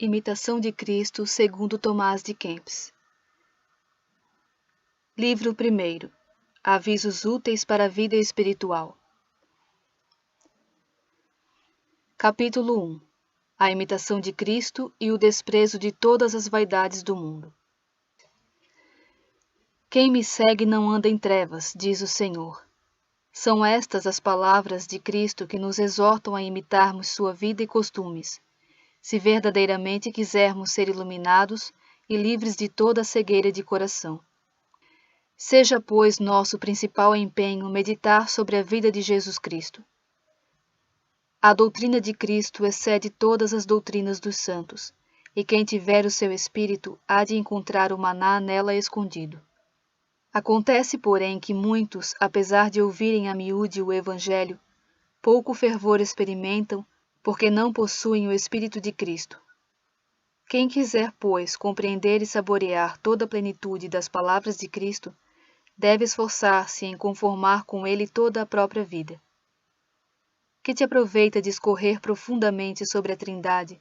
Imitação de Cristo segundo Tomás de Kempis. Livro 1. Avisos úteis para a vida espiritual. Capítulo 1. A imitação de Cristo e o desprezo de todas as vaidades do mundo. Quem me segue não anda em trevas, diz o Senhor. São estas as palavras de Cristo que nos exortam a imitarmos sua vida e costumes, se verdadeiramente quisermos ser iluminados e livres de toda a cegueira de coração. Seja, pois, nosso principal empenho meditar sobre a vida de Jesus Cristo. A doutrina de Cristo excede todas as doutrinas dos santos, e quem tiver o seu espírito há de encontrar o maná nela escondido. Acontece, porém, que muitos, apesar de ouvirem a miúde o Evangelho, pouco fervor experimentam, porque não possuem o Espírito de Cristo. Quem quiser, pois, compreender e saborear toda a plenitude das palavras de Cristo, deve esforçar-se em conformar com ele toda a própria vida. Que te aproveita discorrer profundamente sobre a Trindade,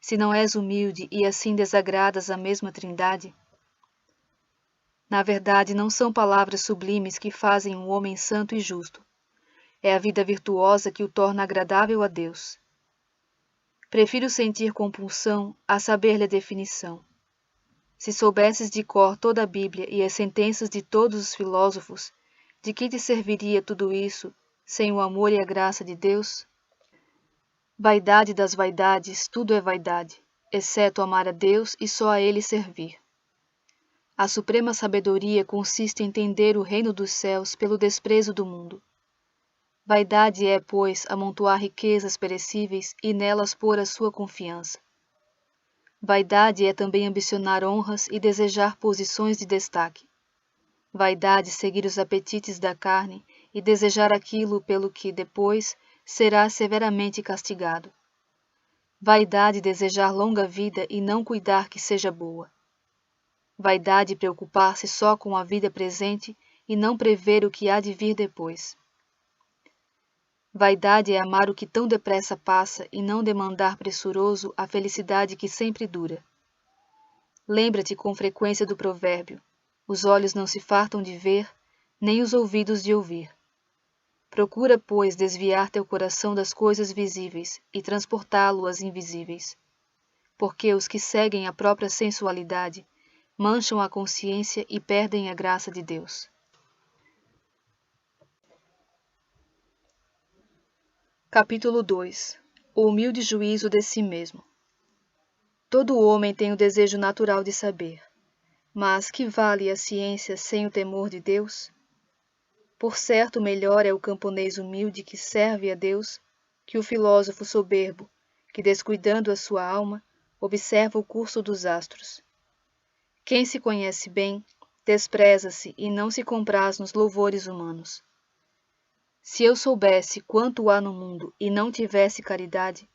se não és humilde e assim desagradas a mesma Trindade? Na verdade, não são palavras sublimes que fazem um homem santo e justo. É a vida virtuosa que o torna agradável a Deus. Prefiro sentir compulsão a saber-lhe a definição. Se soubesses de cor toda a Bíblia e as sentenças de todos os filósofos, de que te serviria tudo isso, sem o amor e a graça de Deus? Vaidade das vaidades, tudo é vaidade, exceto amar a Deus e só a Ele servir. A suprema sabedoria consiste em entender o reino dos céus pelo desprezo do mundo. Vaidade é, pois, amontoar riquezas perecíveis e nelas pôr a sua confiança. Vaidade é também ambicionar honras e desejar posições de destaque. Vaidade seguir os apetites da carne e desejar aquilo pelo que, depois, será severamente castigado. Vaidade desejar longa vida e não cuidar que seja boa. Vaidade preocupar-se só com a vida presente e não prever o que há de vir depois. Vaidade é amar o que tão depressa passa e não demandar pressuroso a felicidade que sempre dura. Lembra-te com frequência do provérbio: os olhos não se fartam de ver, nem os ouvidos de ouvir. Procura, pois, desviar teu coração das coisas visíveis e transportá-lo às invisíveis. Porque os que seguem a própria sensualidade mancham a consciência e perdem a graça de Deus. Capítulo 2. O humilde juízo de si mesmo. Todo homem tem o desejo natural de saber, mas que vale a ciência sem o temor de Deus? Por certo, melhor é o camponês humilde que serve a Deus que o filósofo soberbo, que, descuidando a sua alma, observa o curso dos astros. Quem se conhece bem, despreza-se e não se compraz nos louvores humanos. Se eu soubesse quanto há no mundo e não tivesse caridade,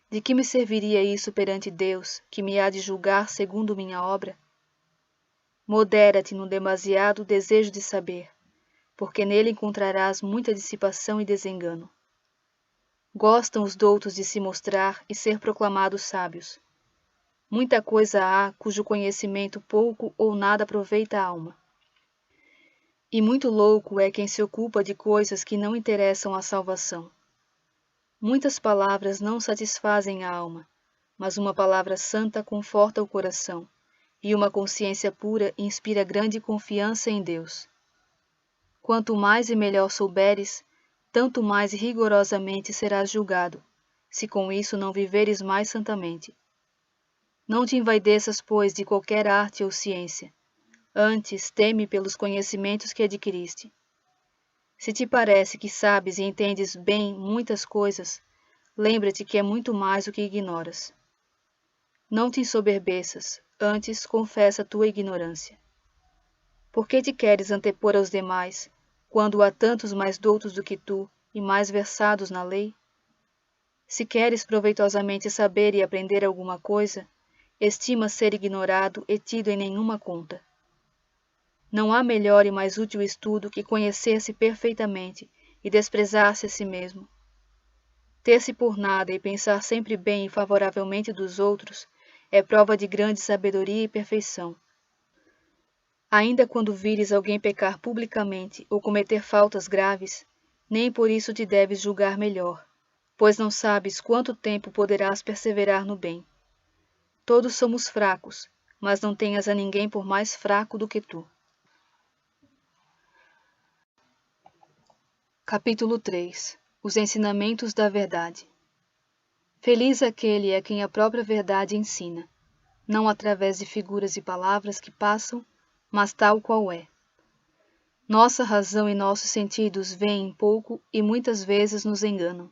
de que me serviria isso perante Deus, que me há de julgar segundo minha obra? Modera-te no demasiado desejo de saber, porque nele encontrarás muita dissipação e desengano. Gostam os doutos de se mostrar e ser proclamados sábios. Muita coisa há cujo conhecimento pouco ou nada aproveita a alma. E muito louco é quem se ocupa de coisas que não interessam à salvação. Muitas palavras não satisfazem a alma, mas uma palavra santa conforta o coração, e uma consciência pura inspira grande confiança em Deus. Quanto mais e melhor souberes, tanto mais rigorosamente serás julgado, se com isso não viveres mais santamente. Não te envaideças, pois, de qualquer arte ou ciência. Antes, teme pelos conhecimentos que adquiriste. Se te parece que sabes e entendes bem muitas coisas, lembra-te que é muito mais o que ignoras. Não te ensoberbeças, antes confessa tua ignorância. Por que te queres antepor aos demais, quando há tantos mais doutos do que tu e mais versados na lei? Se queres proveitosamente saber e aprender alguma coisa, estima ser ignorado e tido em nenhuma conta. Não há melhor e mais útil estudo que conhecer-se perfeitamente e desprezar-se a si mesmo. Ter-se por nada e pensar sempre bem e favoravelmente dos outros é prova de grande sabedoria e perfeição. Ainda quando vires alguém pecar publicamente ou cometer faltas graves, nem por isso te deves julgar melhor, pois não sabes quanto tempo poderás perseverar no bem. Todos somos fracos, mas não tenhas a ninguém por mais fraco do que tu. Capítulo 3. Os ensinamentos da verdade. Feliz aquele a quem a própria verdade ensina, não através de figuras e palavras que passam, mas tal qual é. Nossa razão e nossos sentidos veem pouco e muitas vezes nos enganam.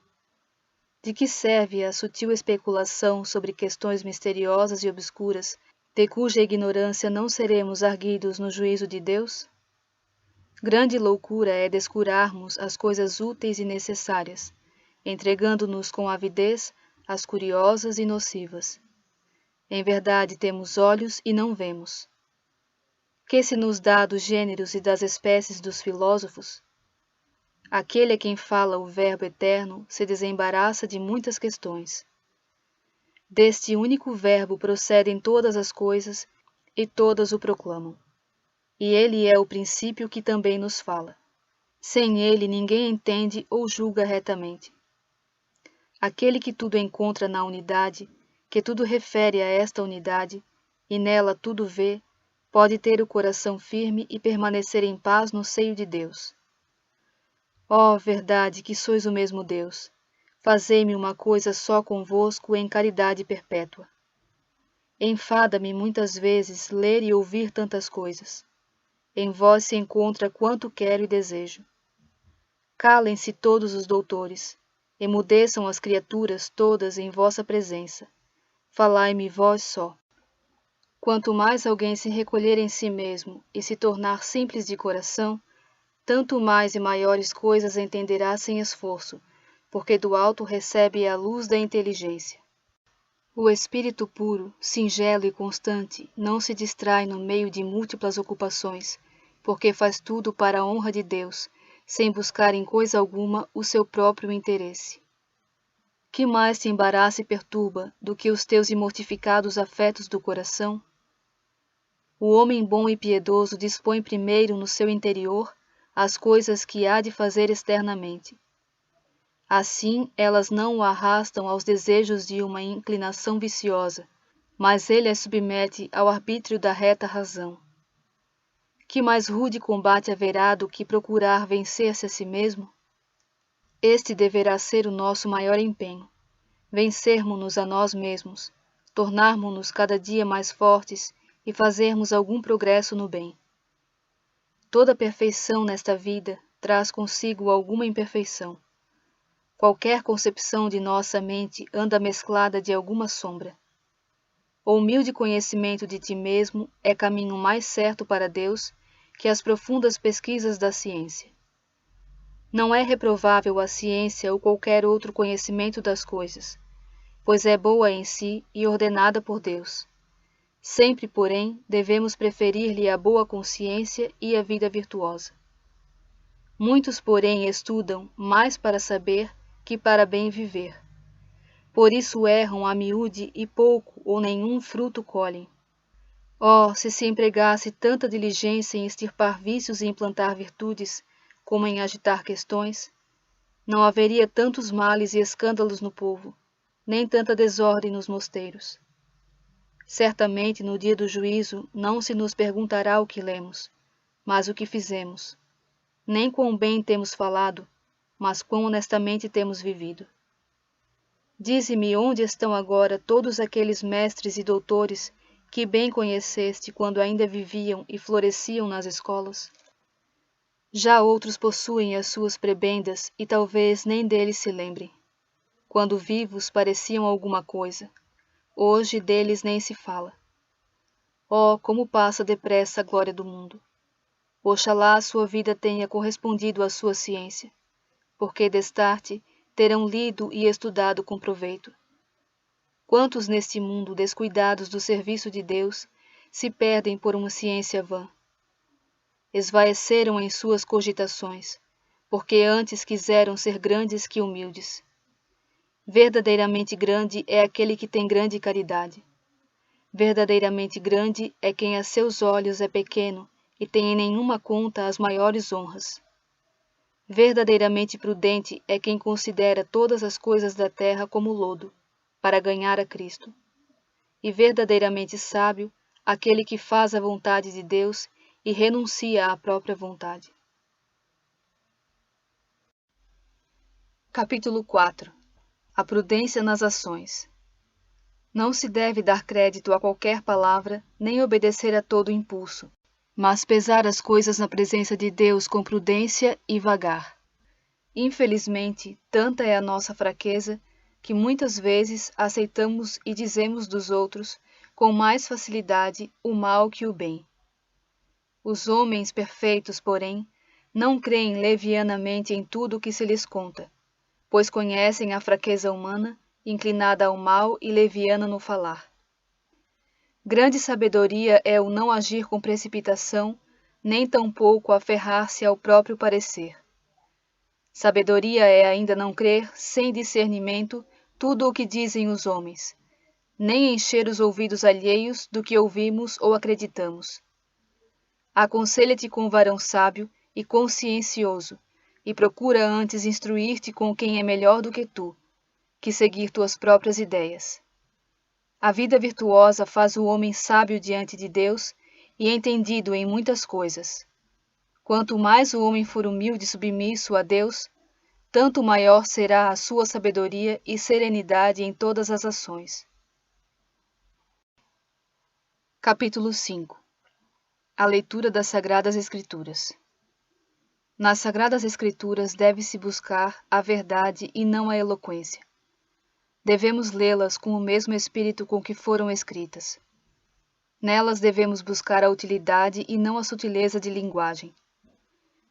De que serve a sutil especulação sobre questões misteriosas e obscuras, de cuja ignorância não seremos arguidos no juízo de Deus? Grande loucura é descurarmos as coisas úteis e necessárias, entregando-nos com avidez às curiosas e nocivas. Em verdade temos olhos e não vemos. Que se nos dá dos gêneros e das espécies dos filósofos? Aquele a quem fala o Verbo eterno se desembaraça de muitas questões. Deste único Verbo procedem todas as coisas e todas o proclamam. E ele é o princípio que também nos fala. Sem ele ninguém entende ou julga retamente. Aquele que tudo encontra na unidade, que tudo refere a esta unidade, e nela tudo vê, pode ter o coração firme e permanecer em paz no seio de Deus. Ó, verdade que sois o mesmo Deus, fazei-me uma coisa só convosco em caridade perpétua. Enfada-me muitas vezes ler e ouvir tantas coisas. Em vós se encontra quanto quero e desejo. Calem-se todos os doutores, emudeçam as criaturas todas em vossa presença. Falai-me vós só. Quanto mais alguém se recolher em si mesmo e se tornar simples de coração, tanto mais e maiores coisas entenderá sem esforço, porque do alto recebe a luz da inteligência. O espírito puro, singelo e constante não se distrai no meio de múltiplas ocupações, porque faz tudo para a honra de Deus, sem buscar em coisa alguma o seu próprio interesse. Que mais te embaraça e perturba do que os teus imortificados afetos do coração? O homem bom e piedoso dispõe primeiro no seu interior as coisas que há de fazer externamente. Assim, elas não o arrastam aos desejos de uma inclinação viciosa, mas ele as submete ao arbítrio da reta razão. Que mais rude combate haverá do que procurar vencer-se a si mesmo? Este deverá ser o nosso maior empenho, vencermos-nos a nós mesmos, tornarmos-nos cada dia mais fortes e fazermos algum progresso no bem. Toda perfeição nesta vida traz consigo alguma imperfeição. Qualquer concepção de nossa mente anda mesclada de alguma sombra. O humilde conhecimento de ti mesmo é caminho mais certo para Deus que as profundas pesquisas da ciência. Não é reprovável a ciência ou qualquer outro conhecimento das coisas, pois é boa em si e ordenada por Deus. Sempre, porém, devemos preferir-lhe a boa consciência e a vida virtuosa. Muitos, porém, estudam mais para saber que para bem viver. Por isso erram a miúde e pouco ou nenhum fruto colhem. Oh, se empregasse tanta diligência em extirpar vícios e implantar virtudes, como em agitar questões, não haveria tantos males e escândalos no povo, nem tanta desordem nos mosteiros. Certamente, no dia do juízo, não se nos perguntará o que lemos, mas o que fizemos. Nem quão bem temos falado, mas quão honestamente temos vivido. Dize-me onde estão agora todos aqueles mestres e doutores que bem conheceste quando ainda viviam e floresciam nas escolas? Já outros possuem as suas prebendas e talvez nem deles se lembrem. Quando vivos pareciam alguma coisa, hoje deles nem se fala. Oh, como passa depressa a glória do mundo! Oxalá a sua vida tenha correspondido à sua ciência, porque destarte terão lido e estudado com proveito. Quantos neste mundo, descuidados do serviço de Deus, se perdem por uma ciência vã? Esvaeceram em suas cogitações, porque antes quiseram ser grandes que humildes. Verdadeiramente grande é aquele que tem grande caridade. Verdadeiramente grande é quem a seus olhos é pequeno e tem em nenhuma conta as maiores honras. Verdadeiramente prudente é quem considera todas as coisas da terra como lodo, para ganhar a Cristo. E verdadeiramente sábio aquele que faz a vontade de Deus e renuncia à própria vontade. Capítulo 4. A prudência nas ações. Não se deve dar crédito a qualquer palavra, nem obedecer a todo impulso, mas pesar as coisas na presença de Deus com prudência e vagar. Infelizmente, tanta é a nossa fraqueza, que muitas vezes aceitamos e dizemos dos outros, com mais facilidade, o mal que o bem. Os homens perfeitos, porém, não creem levianamente em tudo o que se lhes conta, pois conhecem a fraqueza humana, inclinada ao mal e leviana no falar. Grande sabedoria é o não agir com precipitação, nem tampouco aferrar-se ao próprio parecer. Sabedoria é ainda não crer, sem discernimento, tudo o que dizem os homens, nem encher os ouvidos alheios do que ouvimos ou acreditamos. Aconselha-te com o varão sábio e consciencioso, e procura antes instruir-te com quem é melhor do que tu, que seguir tuas próprias ideias. A vida virtuosa faz o homem sábio diante de Deus e entendido em muitas coisas. Quanto mais o homem for humilde e submisso a Deus, tanto maior será a sua sabedoria e serenidade em todas as ações. Capítulo 5. A leitura das Sagradas Escrituras. Nas Sagradas Escrituras deve-se buscar a verdade e não a eloquência. Devemos lê-las com o mesmo espírito com que foram escritas. Nelas devemos buscar a utilidade e não a sutileza de linguagem.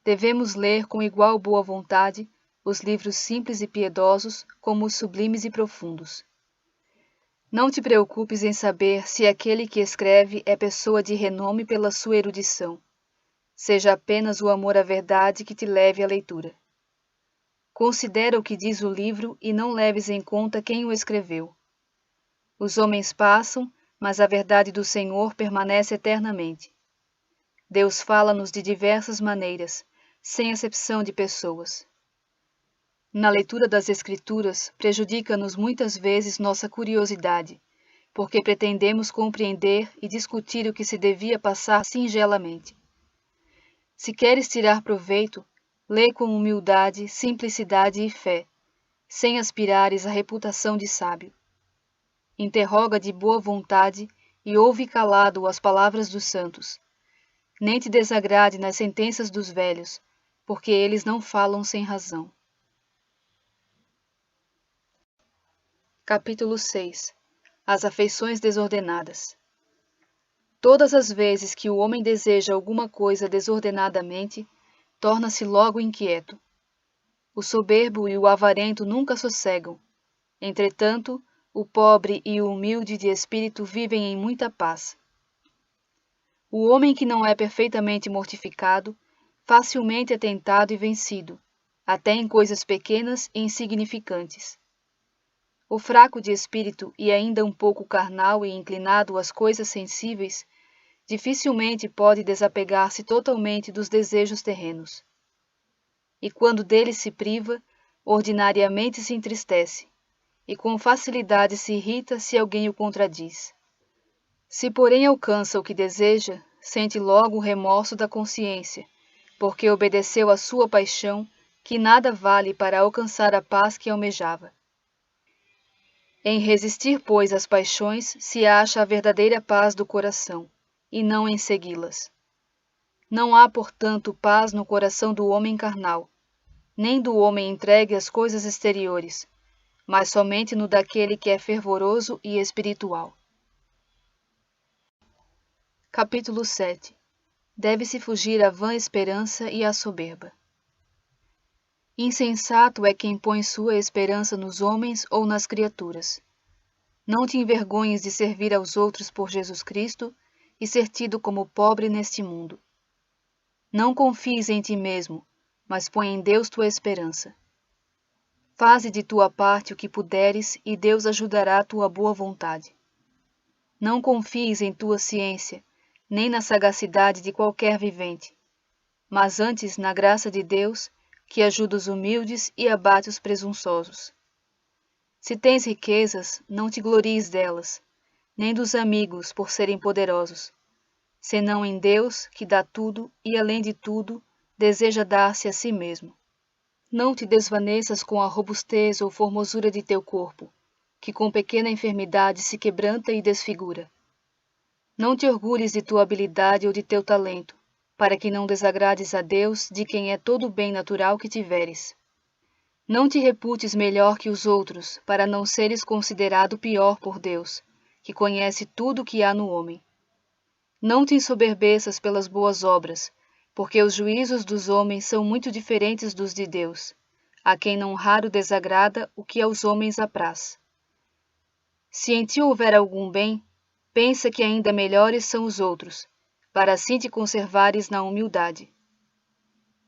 Devemos ler com igual boa vontade os livros simples e piedosos como os sublimes e profundos. Não te preocupes em saber se aquele que escreve é pessoa de renome pela sua erudição. Seja apenas o amor à verdade que te leve à leitura. Considera o que diz o livro e não leves em conta quem o escreveu. Os homens passam, mas a verdade do Senhor permanece eternamente. Deus fala-nos de diversas maneiras, sem acepção de pessoas. Na leitura das Escrituras, prejudica-nos muitas vezes nossa curiosidade, porque pretendemos compreender e discutir o que se devia passar singelamente. Se queres tirar proveito, lê com humildade, simplicidade e fé, sem aspirares à reputação de sábio. Interroga de boa vontade e ouve calado as palavras dos santos. Nem te desagrade nas sentenças dos velhos, porque eles não falam sem razão. Capítulo 6. As afeições desordenadas. Todas as vezes que o homem deseja alguma coisa desordenadamente, torna-se logo inquieto. O soberbo e o avarento nunca sossegam. Entretanto, o pobre e o humilde de espírito vivem em muita paz. O homem que não é perfeitamente mortificado, facilmente é tentado e vencido, até em coisas pequenas e insignificantes. O fraco de espírito e ainda um pouco carnal e inclinado às coisas sensíveis, dificilmente pode desapegar-se totalmente dos desejos terrenos. E quando deles se priva, ordinariamente se entristece, e com facilidade se irrita se alguém o contradiz. Se, porém, alcança o que deseja, sente logo o remorso da consciência, porque obedeceu à sua paixão, que nada vale para alcançar a paz que almejava. Em resistir, pois, às paixões, se acha a verdadeira paz do coração, e não em segui-las. Não há, portanto, paz no coração do homem carnal, nem do homem entregue às coisas exteriores, mas somente no daquele que é fervoroso e espiritual. Capítulo 7. Deve-se fugir à vã esperança e à soberba. Insensato é quem põe sua esperança nos homens ou nas criaturas. Não te envergonhes de servir aos outros por Jesus Cristo e ser tido como pobre neste mundo. Não confies em ti mesmo, mas põe em Deus tua esperança. Faze de tua parte o que puderes e Deus ajudará a tua boa vontade. Não confies em tua ciência, nem na sagacidade de qualquer vivente, mas antes na graça de Deus, que ajuda os humildes e abate os presunçosos. Se tens riquezas, não te glories delas, nem dos amigos por serem poderosos, senão em Deus, que dá tudo e, além de tudo, deseja dar-se a si mesmo. Não te desvaneças com a robustez ou formosura de teu corpo, que com pequena enfermidade se quebranta e desfigura. Não te orgulhes de tua habilidade ou de teu talento, para que não desagrades a Deus, de quem é todo o bem natural que tiveres. Não te reputes melhor que os outros, para não seres considerado pior por Deus, que conhece tudo o que há no homem. Não te ensoberbeças pelas boas obras, porque os juízos dos homens são muito diferentes dos de Deus, a quem não raro desagrada o que aos homens apraz. Se em ti houver algum bem, pensa que ainda melhores são os outros, para assim te conservares na humildade.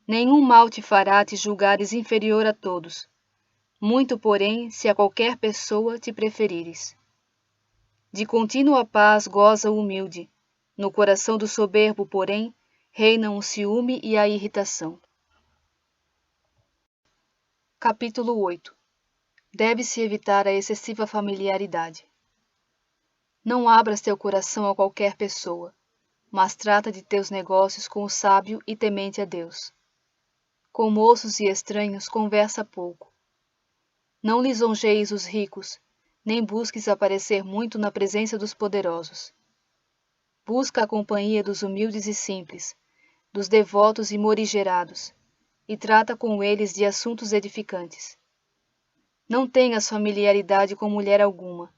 Nenhum mal te fará te julgares inferior a todos, muito, porém, se a qualquer pessoa te preferires. De contínua paz goza o humilde, no coração do soberbo, porém, reinam o ciúme e a irritação. Capítulo 8. Deve-se evitar a excessiva familiaridade. Não abras teu coração a qualquer pessoa, mas trata de teus negócios com o sábio e temente a Deus. Com moços e estranhos conversa pouco. Não lisonjeis os ricos, nem busques aparecer muito na presença dos poderosos. Busca a companhia dos humildes e simples, dos devotos e morigerados, e trata com eles de assuntos edificantes. Não tenhas familiaridade com mulher alguma,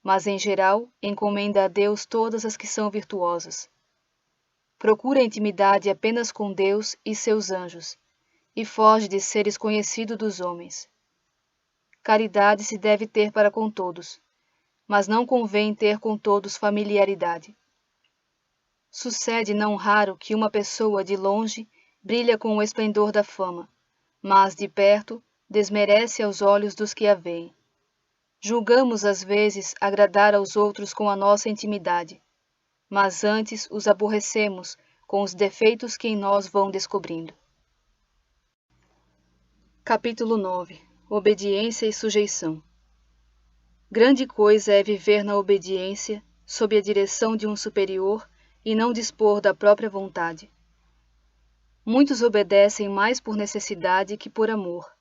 mas, em geral, encomenda a Deus todas as que são virtuosas. Procura a intimidade apenas com Deus e seus anjos, e foge de seres conhecido dos homens. Caridade se deve ter para com todos, mas não convém ter com todos familiaridade. Sucede não raro que uma pessoa de longe brilha com o esplendor da fama, mas de perto desmerece aos olhos dos que a veem. Julgamos às vezes agradar aos outros com a nossa intimidade, mas antes os aborrecemos com os defeitos que em nós vão descobrindo. Capítulo 9. Obediência e sujeição. Grande coisa é viver na obediência, sob a direção de um superior, e não dispor da própria vontade. Muitos obedecem mais por necessidade que por amor.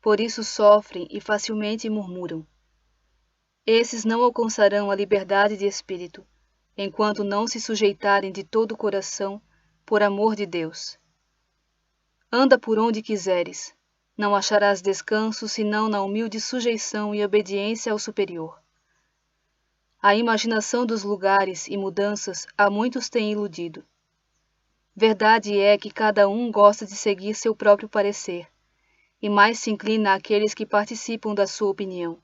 Por isso sofrem e facilmente murmuram. Esses não alcançarão a liberdade de espírito, enquanto não se sujeitarem de todo o coração, por amor de Deus. Anda por onde quiseres, não acharás descanso senão na humilde sujeição e obediência ao superior. A imaginação dos lugares e mudanças a muitos tem iludido. Verdade é que cada um gosta de seguir seu próprio parecer, e mais se inclina àqueles que participam da sua opinião.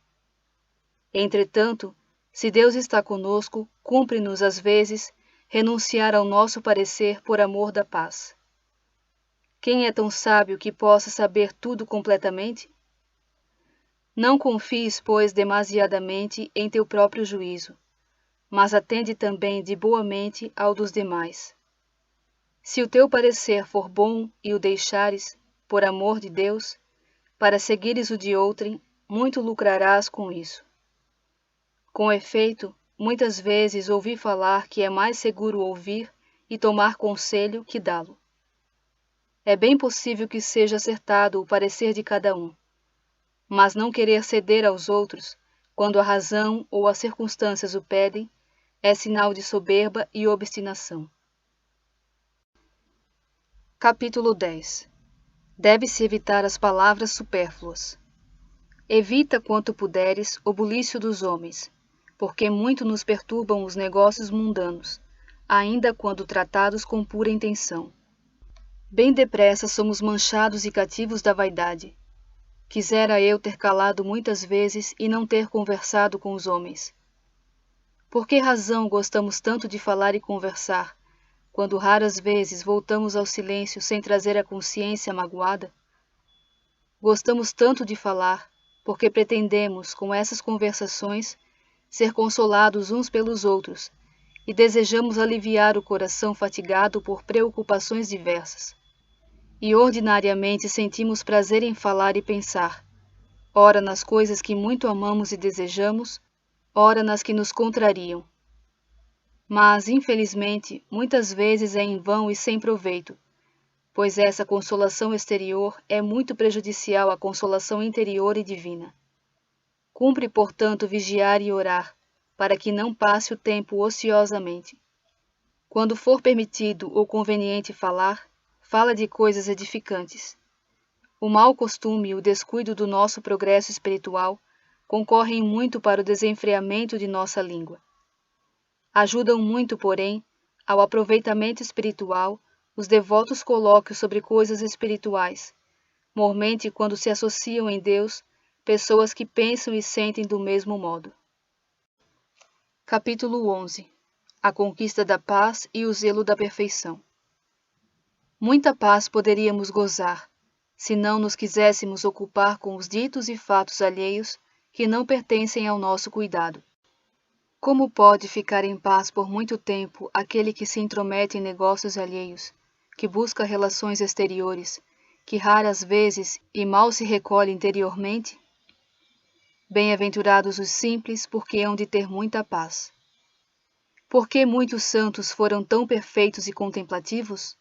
Entretanto, se Deus está conosco, cumpre-nos às vezes renunciar ao nosso parecer por amor da paz. Quem é tão sábio que possa saber tudo completamente? Não confies, pois, demasiadamente em teu próprio juízo, mas atende também de boa mente ao dos demais. Se o teu parecer for bom e o deixares, por amor de Deus, para seguires o de outrem, muito lucrarás com isso. Com efeito, muitas vezes ouvi falar que é mais seguro ouvir e tomar conselho que dá-lo. É bem possível que seja acertado o parecer de cada um, mas não querer ceder aos outros, quando a razão ou as circunstâncias o pedem, é sinal de soberba e obstinação. Capítulo 10. Deve-se evitar as palavras supérfluas. Evita quanto puderes o bulício dos homens, porque muito nos perturbam os negócios mundanos, ainda quando tratados com pura intenção. Bem depressa somos manchados e cativos da vaidade. Quisera eu ter calado muitas vezes e não ter conversado com os homens. Por que razão gostamos tanto de falar e conversar, quando raras vezes voltamos ao silêncio sem trazer a consciência magoada? Gostamos tanto de falar, porque pretendemos, com essas conversações, ser consolados uns pelos outros, e desejamos aliviar o coração fatigado por preocupações diversas. E ordinariamente sentimos prazer em falar e pensar, ora nas coisas que muito amamos e desejamos, ora nas que nos contrariam. Mas, infelizmente, muitas vezes é em vão e sem proveito, pois essa consolação exterior é muito prejudicial à consolação interior e divina. Cumpre, portanto, vigiar e orar, para que não passe o tempo ociosamente. Quando for permitido ou conveniente falar, fala de coisas edificantes. O mau costume e o descuido do nosso progresso espiritual concorrem muito para o desenfreamento de nossa língua. Ajudam muito, porém, ao aproveitamento espiritual os devotos colóquios sobre coisas espirituais, mormente quando se associam em Deus pessoas que pensam e sentem do mesmo modo. Capítulo 11. A conquista da paz e o zelo da perfeição. Muita paz poderíamos gozar, se não nos quiséssemos ocupar com os ditos e fatos alheios que não pertencem ao nosso cuidado. Como pode ficar em paz por muito tempo aquele que se intromete em negócios alheios, que busca relações exteriores, que raras vezes e mal se recolhe interiormente? Bem-aventurados os simples, porque hão de ter muita paz. Por que muitos santos foram tão perfeitos e contemplativos?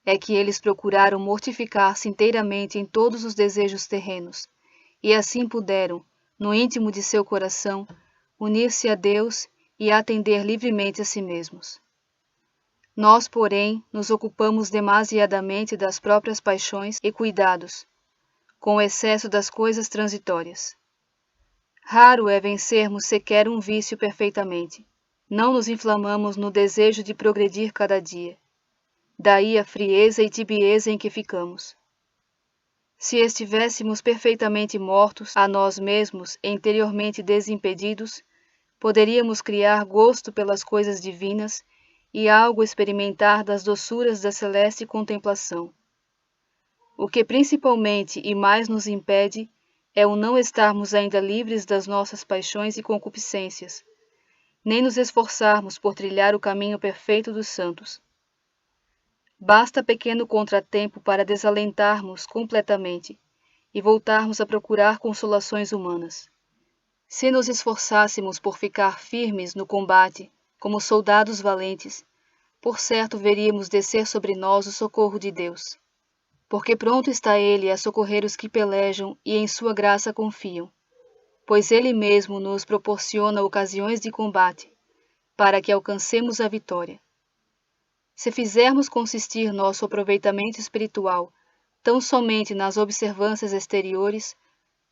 É que eles procuraram mortificar-se inteiramente em todos os desejos terrenos, e assim puderam, no íntimo de seu coração, unir-se a Deus e atender livremente a si mesmos. Nós, porém, nos ocupamos demasiadamente das próprias paixões e cuidados, com o excesso das coisas transitórias. Raro é vencermos sequer um vício perfeitamente. Não nos inflamamos no desejo de progredir cada dia. Daí a frieza e tibieza em que ficamos. Se estivéssemos perfeitamente mortos a nós mesmos e interiormente desimpedidos, poderíamos criar gosto pelas coisas divinas e algo experimentar das doçuras da celeste contemplação. O que principalmente e mais nos impede é o não estarmos ainda livres das nossas paixões e concupiscências, nem nos esforçarmos por trilhar o caminho perfeito dos santos. Basta pequeno contratempo para desalentarmos completamente e voltarmos a procurar consolações humanas. Se nos esforçássemos por ficar firmes no combate, como soldados valentes, por certo veríamos descer sobre nós o socorro de Deus. Porque pronto está Ele a socorrer os que pelejam e em sua graça confiam, pois Ele mesmo nos proporciona ocasiões de combate, para que alcancemos a vitória. Se fizermos consistir nosso aproveitamento espiritual tão somente nas observâncias exteriores,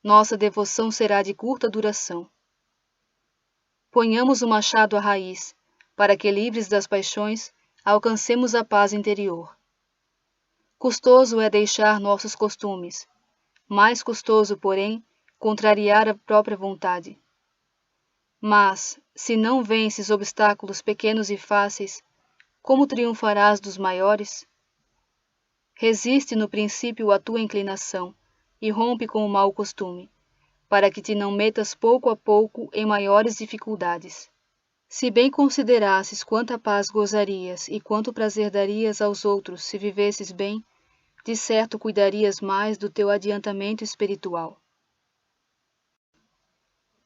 nossa devoção será de curta duração. Ponhamos o machado à raiz, para que, livres das paixões, alcancemos a paz interior. Custoso é deixar nossos costumes, mais custoso, porém, contrariar a própria vontade. Mas, se não vences obstáculos pequenos e fáceis, como triunfarás dos maiores? Resiste no princípio à tua inclinação e rompe com o mau costume, para que te não metas pouco a pouco em maiores dificuldades. Se bem considerasses quanta paz gozarias e quanto prazer darias aos outros se vivesses bem, de certo cuidarias mais do teu adiantamento espiritual.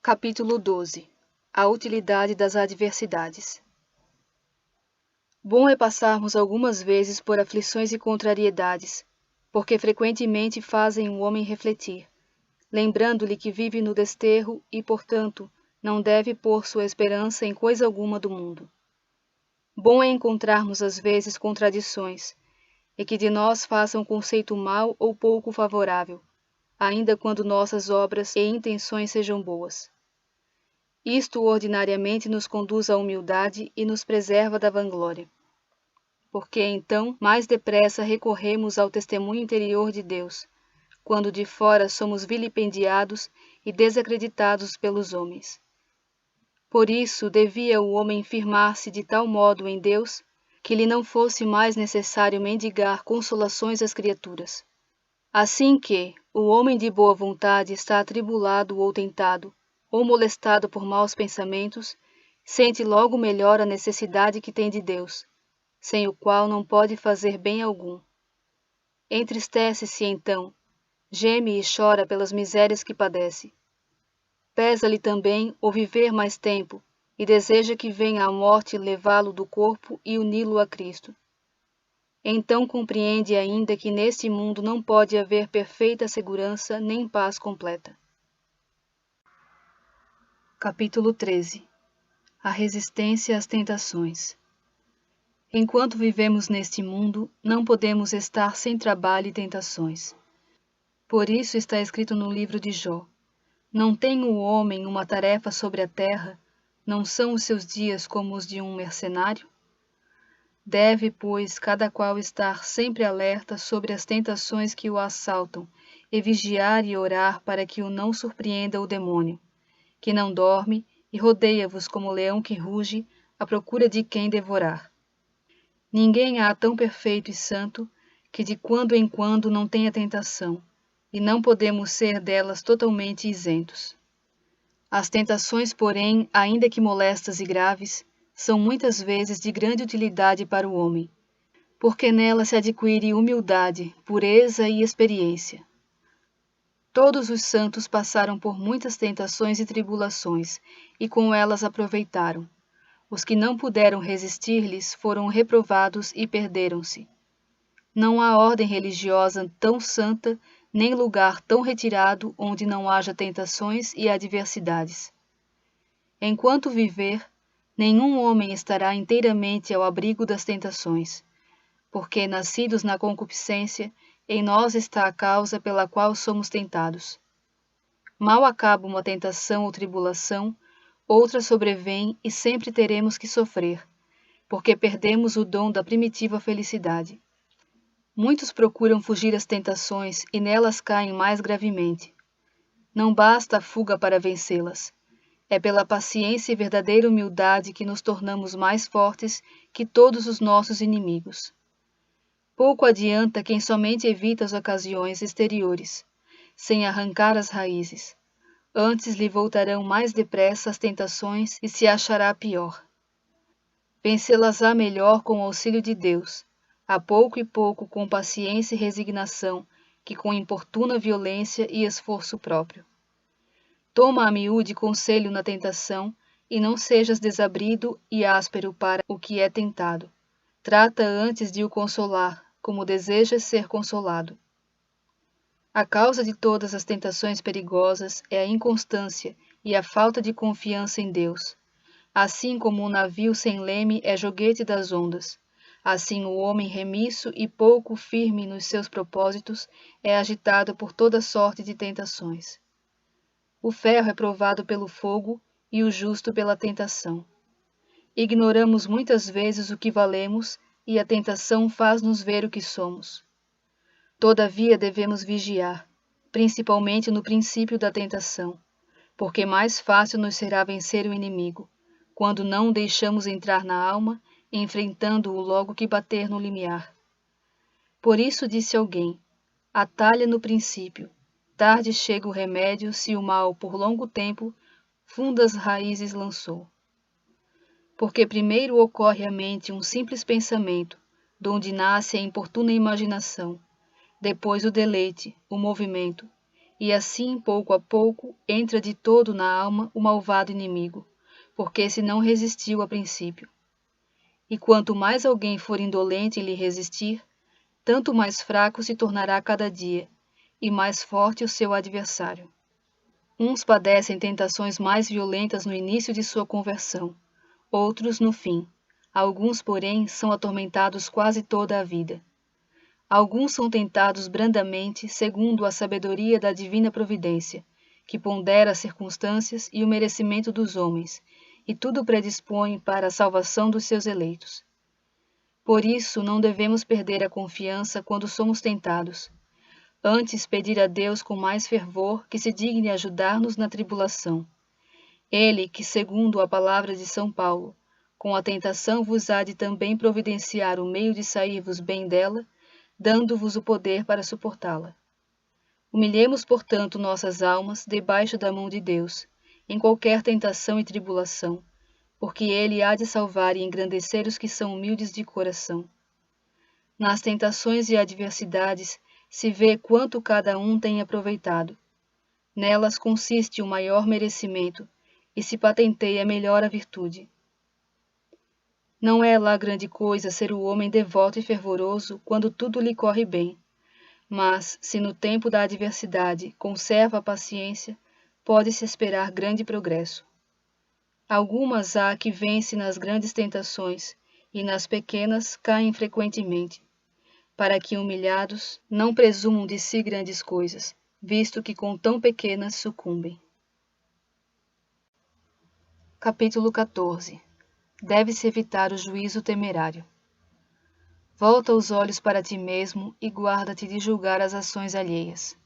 Capítulo 12. A utilidade das adversidades. Bom é passarmos algumas vezes por aflições e contrariedades, porque frequentemente fazem o homem refletir, lembrando-lhe que vive no desterro e, portanto, não deve pôr sua esperança em coisa alguma do mundo. Bom é encontrarmos às vezes contradições, e que de nós façam conceito mau ou pouco favorável, ainda quando nossas obras e intenções sejam boas. Isto ordinariamente nos conduz à humildade e nos preserva da vanglória. Porque então mais depressa recorremos ao testemunho interior de Deus, quando de fora somos vilipendiados e desacreditados pelos homens. Por isso devia o homem firmar-se de tal modo em Deus que lhe não fosse mais necessário mendigar consolações às criaturas. Assim que o homem de boa vontade está atribulado ou tentado, ou molestado por maus pensamentos, sente logo melhor a necessidade que tem de Deus, sem o qual não pode fazer bem algum. Entristece-se então, geme e chora pelas misérias que padece. Pesa-lhe também o viver mais tempo, e deseja que venha a morte levá-lo do corpo e uni-lo a Cristo. Então compreende ainda que neste mundo não pode haver perfeita segurança nem paz completa. Capítulo 13. A resistência às tentações. Enquanto vivemos neste mundo, não podemos estar sem trabalho e tentações. Por isso está escrito no livro de Jó: não tem o homem uma tarefa sobre a terra, não são os seus dias como os de um mercenário? Deve, pois, cada qual estar sempre alerta sobre as tentações que o assaltam, e vigiar e orar para que o não surpreenda o demônio, que não dorme e rodeia-vos como leão que ruge, à procura de quem devorar. Ninguém há tão perfeito e santo que de quando em quando não tenha tentação, e não podemos ser delas totalmente isentos. As tentações, porém, ainda que molestas e graves, são muitas vezes de grande utilidade para o homem, porque nelas se adquire humildade, pureza e experiência. Todos os santos passaram por muitas tentações e tribulações, e com elas aproveitaram. Os que não puderam resistir-lhes foram reprovados e perderam-se. Não há ordem religiosa tão santa, nem lugar tão retirado onde não haja tentações e adversidades. Enquanto viver, nenhum homem estará inteiramente ao abrigo das tentações, porque, nascidos na concupiscência, em nós está a causa pela qual somos tentados. Mal acaba uma tentação ou tribulação, outra sobrevém e sempre teremos que sofrer, porque perdemos o dom da primitiva felicidade. Muitos procuram fugir às tentações e nelas caem mais gravemente. Não basta a fuga para vencê-las. É pela paciência e verdadeira humildade que nos tornamos mais fortes que todos os nossos inimigos. Pouco adianta quem somente evita as ocasiões exteriores, sem arrancar as raízes. Antes lhe voltarão mais depressa as tentações e se achará pior. Vencê-las-á melhor com o auxílio de Deus, a pouco e pouco com paciência e resignação, que com importuna violência e esforço próprio. Toma a miúde conselho na tentação, e não sejas desabrido e áspero para o que é tentado. Trata antes de o consolar, como desejas ser consolado. A causa de todas as tentações perigosas é a inconstância e a falta de confiança em Deus. Assim como um navio sem leme é joguete das ondas, assim o homem remisso e pouco firme nos seus propósitos é agitado por toda sorte de tentações. O ferro é provado pelo fogo e o justo pela tentação. Ignoramos muitas vezes o que valemos e a tentação faz-nos ver o que somos. Todavia devemos vigiar, principalmente no princípio da tentação, porque mais fácil nos será vencer o inimigo, quando não o deixamos entrar na alma, enfrentando-o logo que bater no limiar. Por isso disse alguém: atalha no princípio, tarde chega o remédio se o mal por longo tempo fundas raízes lançou. Porque primeiro ocorre à mente um simples pensamento, donde nasce a importuna imaginação, depois o deleite, o movimento, e assim, pouco a pouco, entra de todo na alma o malvado inimigo, porque se não resistiu a princípio. E quanto mais alguém for indolente em lhe resistir, tanto mais fraco se tornará cada dia, e mais forte o seu adversário. Uns padecem tentações mais violentas no início de sua conversão, outros no fim. Alguns, porém, são atormentados quase toda a vida. Alguns são tentados brandamente, segundo a sabedoria da divina providência, que pondera as circunstâncias e o merecimento dos homens, e tudo predispõe para a salvação dos seus eleitos. Por isso, não devemos perder a confiança quando somos tentados. Antes, pedir a Deus com mais fervor que se digne ajudar-nos na tribulação. Ele que, segundo a palavra de São Paulo, com a tentação vos há de também providenciar o meio de sair-vos bem dela, dando-vos o poder para suportá-la. Humilhemos, portanto, nossas almas debaixo da mão de Deus, em qualquer tentação e tribulação, porque ele há de salvar e engrandecer os que são humildes de coração. Nas tentações e adversidades se vê quanto cada um tem aproveitado. Nelas consiste o maior merecimento e se patenteia melhor a virtude. Não é lá grande coisa ser o homem devoto e fervoroso quando tudo lhe corre bem, mas, se no tempo da adversidade conserva a paciência, pode-se esperar grande progresso. Algumas há que vencem nas grandes tentações e nas pequenas caem frequentemente, para que, humilhados, não presumam de si grandes coisas, visto que com tão pequenas sucumbem. Capítulo 14. Deve-se evitar o juízo temerário. Volta os olhos para ti mesmo e guarda-te de julgar as ações alheias.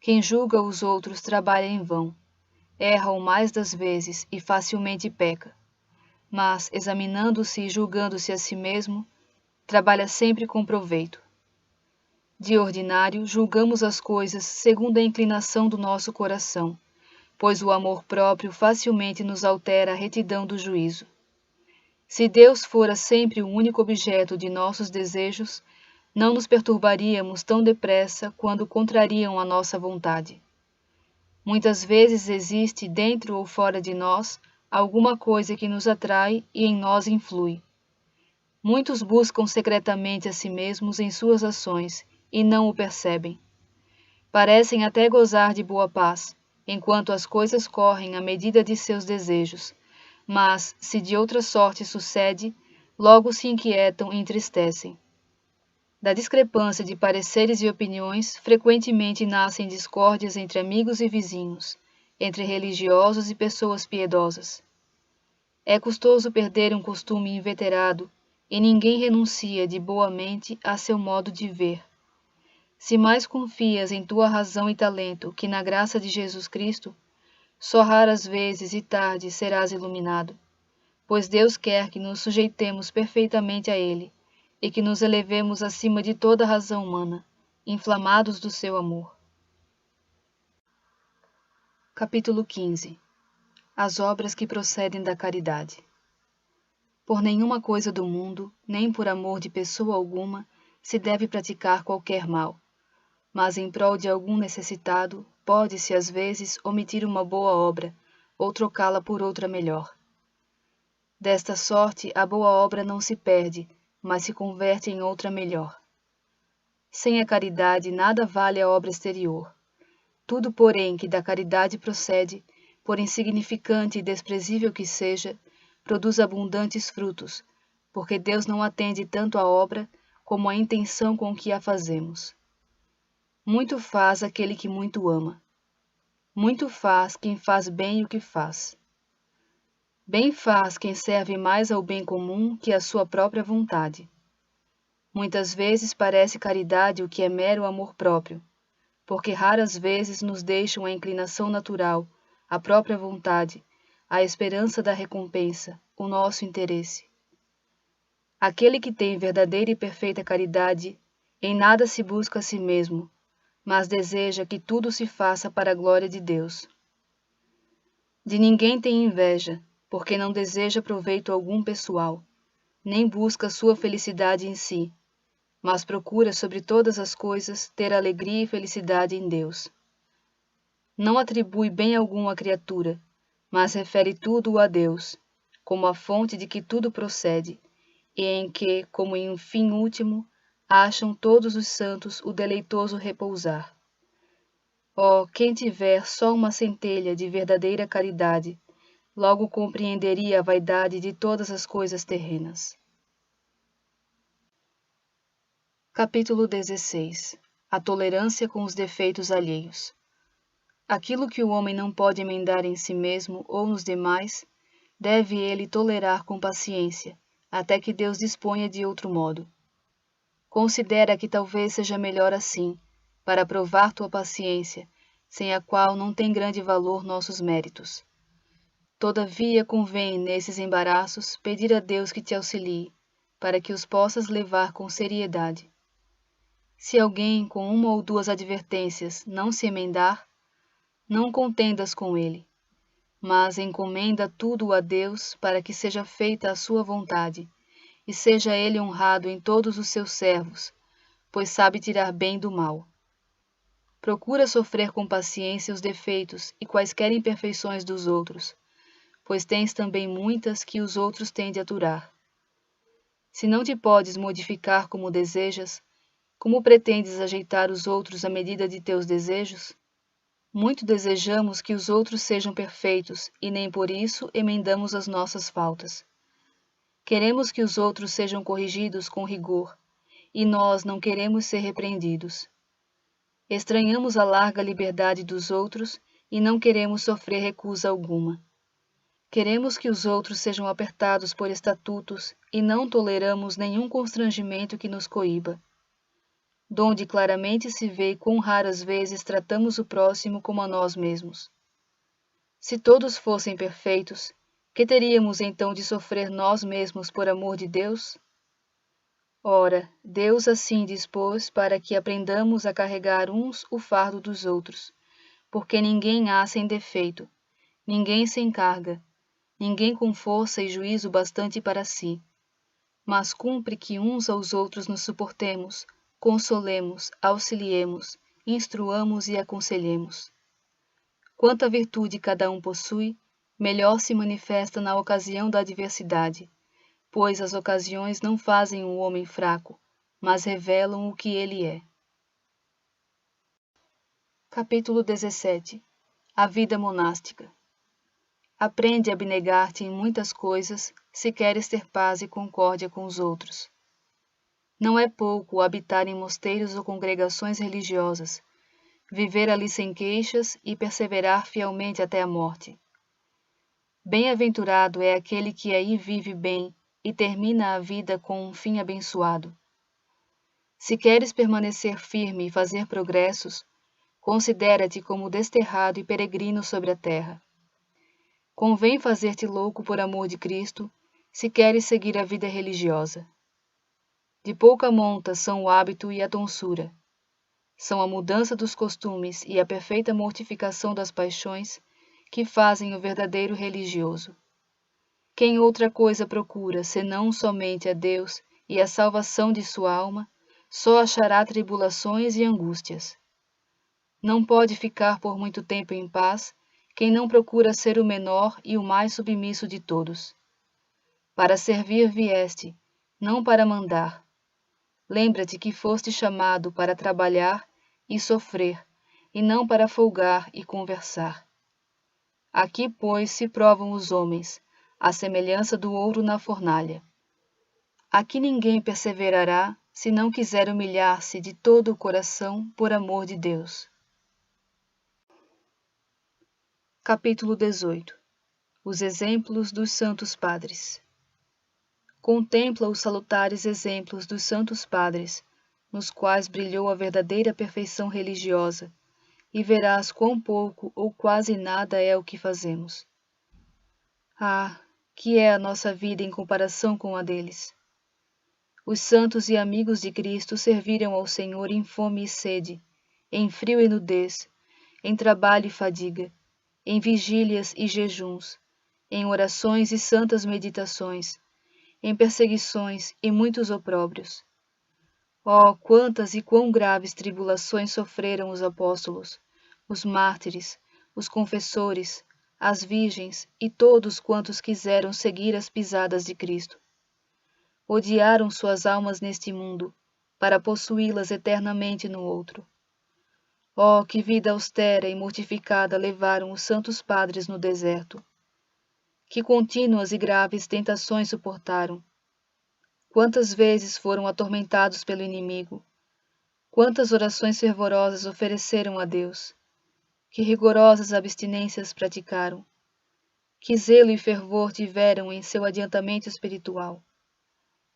Quem julga os outros trabalha em vão, erra o mais das vezes e facilmente peca. Mas, examinando-se e julgando-se a si mesmo, trabalha sempre com proveito. De ordinário, julgamos as coisas segundo a inclinação do nosso coração, pois o amor próprio facilmente nos altera a retidão do juízo. Se Deus fora sempre o único objeto de nossos desejos, não nos perturbaríamos tão depressa quando contrariam a nossa vontade. Muitas vezes existe dentro ou fora de nós alguma coisa que nos atrai e em nós influi. Muitos buscam secretamente a si mesmos em suas ações e não o percebem. Parecem até gozar de boa paz, enquanto as coisas correm à medida de seus desejos, mas, se de outra sorte sucede, logo se inquietam e entristecem. Da discrepância de pareceres e opiniões, frequentemente nascem discórdias entre amigos e vizinhos, entre religiosos e pessoas piedosas. É custoso perder um costume inveterado, e ninguém renuncia de boa mente a seu modo de ver. Se mais confias em tua razão e talento que na graça de Jesus Cristo, só raras vezes e tarde serás iluminado, pois Deus quer que nos sujeitemos perfeitamente a Ele e que nos elevemos acima de toda razão humana, inflamados do seu amor. Capítulo 15. As obras que procedem da caridade. Por nenhuma coisa do mundo, nem por amor de pessoa alguma, se deve praticar qualquer mal, mas em prol de algum necessitado, pode-se às vezes omitir uma boa obra, ou trocá-la por outra melhor. Desta sorte, a boa obra não se perde, mas se converte em outra melhor. Sem a caridade, nada vale a obra exterior. Tudo, porém, que da caridade procede, por insignificante e desprezível que seja, produz abundantes frutos, porque Deus não atende tanto à obra como à intenção com que a fazemos. Muito faz aquele que muito ama. Muito faz quem faz bem o que faz. Bem faz quem serve mais ao bem comum que à sua própria vontade. Muitas vezes parece caridade o que é mero amor próprio, porque raras vezes nos deixam a inclinação natural, a própria vontade, a esperança da recompensa, o nosso interesse. Aquele que tem verdadeira e perfeita caridade, em nada se busca a si mesmo, mas deseja que tudo se faça para a glória de Deus. De ninguém tem inveja, porque não deseja proveito algum pessoal, nem busca sua felicidade em si, mas procura sobre todas as coisas ter alegria e felicidade em Deus. Não atribui bem algum à criatura, mas refere tudo a Deus, como a fonte de que tudo procede, e em que, como em um fim último, acham todos os santos o deleitoso repousar. Oh, quem tiver só uma centelha de verdadeira caridade, logo compreenderia a vaidade de todas as coisas terrenas. Capítulo 16. A tolerância com os defeitos alheios. Aquilo que o homem não pode emendar em si mesmo ou nos demais, deve ele tolerar com paciência, até que Deus disponha de outro modo. Considera que talvez seja melhor assim, para provar tua paciência, sem a qual não tem grande valor nossos méritos. Todavia convém, nesses embaraços, pedir a Deus que te auxilie, para que os possas levar com seriedade. Se alguém, com uma ou duas advertências, não se emendar, não contendas com ele. mas encomenda tudo a Deus para que seja feita a sua vontade, e seja ele honrado em todos os seus servos, pois sabe tirar bem do mal. Procura sofrer com paciência os defeitos e quaisquer imperfeições dos outros, pois tens também muitas que os outros têm de aturar. Se não te podes modificar como desejas, como pretendes ajeitar os outros à medida de teus desejos? Muito desejamos que os outros sejam perfeitos e nem por isso emendamos as nossas faltas. Queremos que os outros sejam corrigidos com rigor, e nós não queremos ser repreendidos. Estranhamos a larga liberdade dos outros e não queremos sofrer recusa alguma. Queremos que os outros sejam apertados por estatutos e não toleramos nenhum constrangimento que nos coíba. Donde claramente se vê quão raras vezes tratamos o próximo como a nós mesmos. Se todos fossem perfeitos, que teríamos então de sofrer nós mesmos por amor de Deus? Ora, Deus assim dispôs para que aprendamos a carregar uns o fardo dos outros, porque ninguém há sem defeito, ninguém sem carga, ninguém com força e juízo bastante para si. Mas cumpre que uns aos outros nos suportemos, consolemos, auxiliemos, instruamos e aconselhemos. Quanta virtude cada um possui, melhor se manifesta na ocasião da adversidade, pois as ocasiões não fazem o homem fraco, mas revelam o que ele é. Capítulo 17. A vida monástica. Aprende a abnegar-te em muitas coisas, se queres ter paz e concórdia com os outros. Não é pouco habitar em mosteiros ou congregações religiosas, viver ali sem queixas e perseverar fielmente até a morte. Bem-aventurado é aquele que aí vive bem e termina a vida com um fim abençoado. Se queres permanecer firme e fazer progressos, considera-te como desterrado e peregrino sobre a terra. Convém fazer-te louco por amor de Cristo, se queres seguir a vida religiosa. De pouca monta são o hábito e a tonsura. São a mudança dos costumes e a perfeita mortificação das paixões que fazem o verdadeiro religioso. Quem outra coisa procura, senão somente a Deus e a salvação de sua alma, só achará tribulações e angústias. Não pode ficar por muito tempo em paz quem não procura ser o menor e o mais submisso de todos. Para servir vieste, não para mandar. Lembra-te que foste chamado para trabalhar e sofrer, e não para folgar e conversar. Aqui, pois, se provam os homens, à semelhança do ouro na fornalha. Aqui ninguém perseverará se não quiser humilhar-se de todo o coração por amor de Deus. Capítulo 18. Os exemplos dos Santos Padres. Contempla os salutares exemplos dos Santos Padres, nos quais brilhou a verdadeira perfeição religiosa, e verás quão pouco ou quase nada é o que fazemos. Ah, que é a nossa vida em comparação com a deles! Os santos e amigos de Cristo serviram ao Senhor em fome e sede, em frio e nudez, em trabalho e fadiga, em vigílias e jejuns, em orações e santas meditações, em perseguições e muitos opróbrios. Oh, quantas e quão graves tribulações sofreram os apóstolos, os mártires, os confessores, as virgens e todos quantos quiseram seguir as pisadas de Cristo. Odiaram suas almas neste mundo, para possuí-las eternamente no outro. Oh, que vida austera e mortificada levaram os santos padres no deserto! Que contínuas e graves tentações suportaram! Quantas vezes foram atormentados pelo inimigo! Quantas orações fervorosas ofereceram a Deus! Que rigorosas abstinências praticaram! Que zelo e fervor tiveram em seu adiantamento espiritual!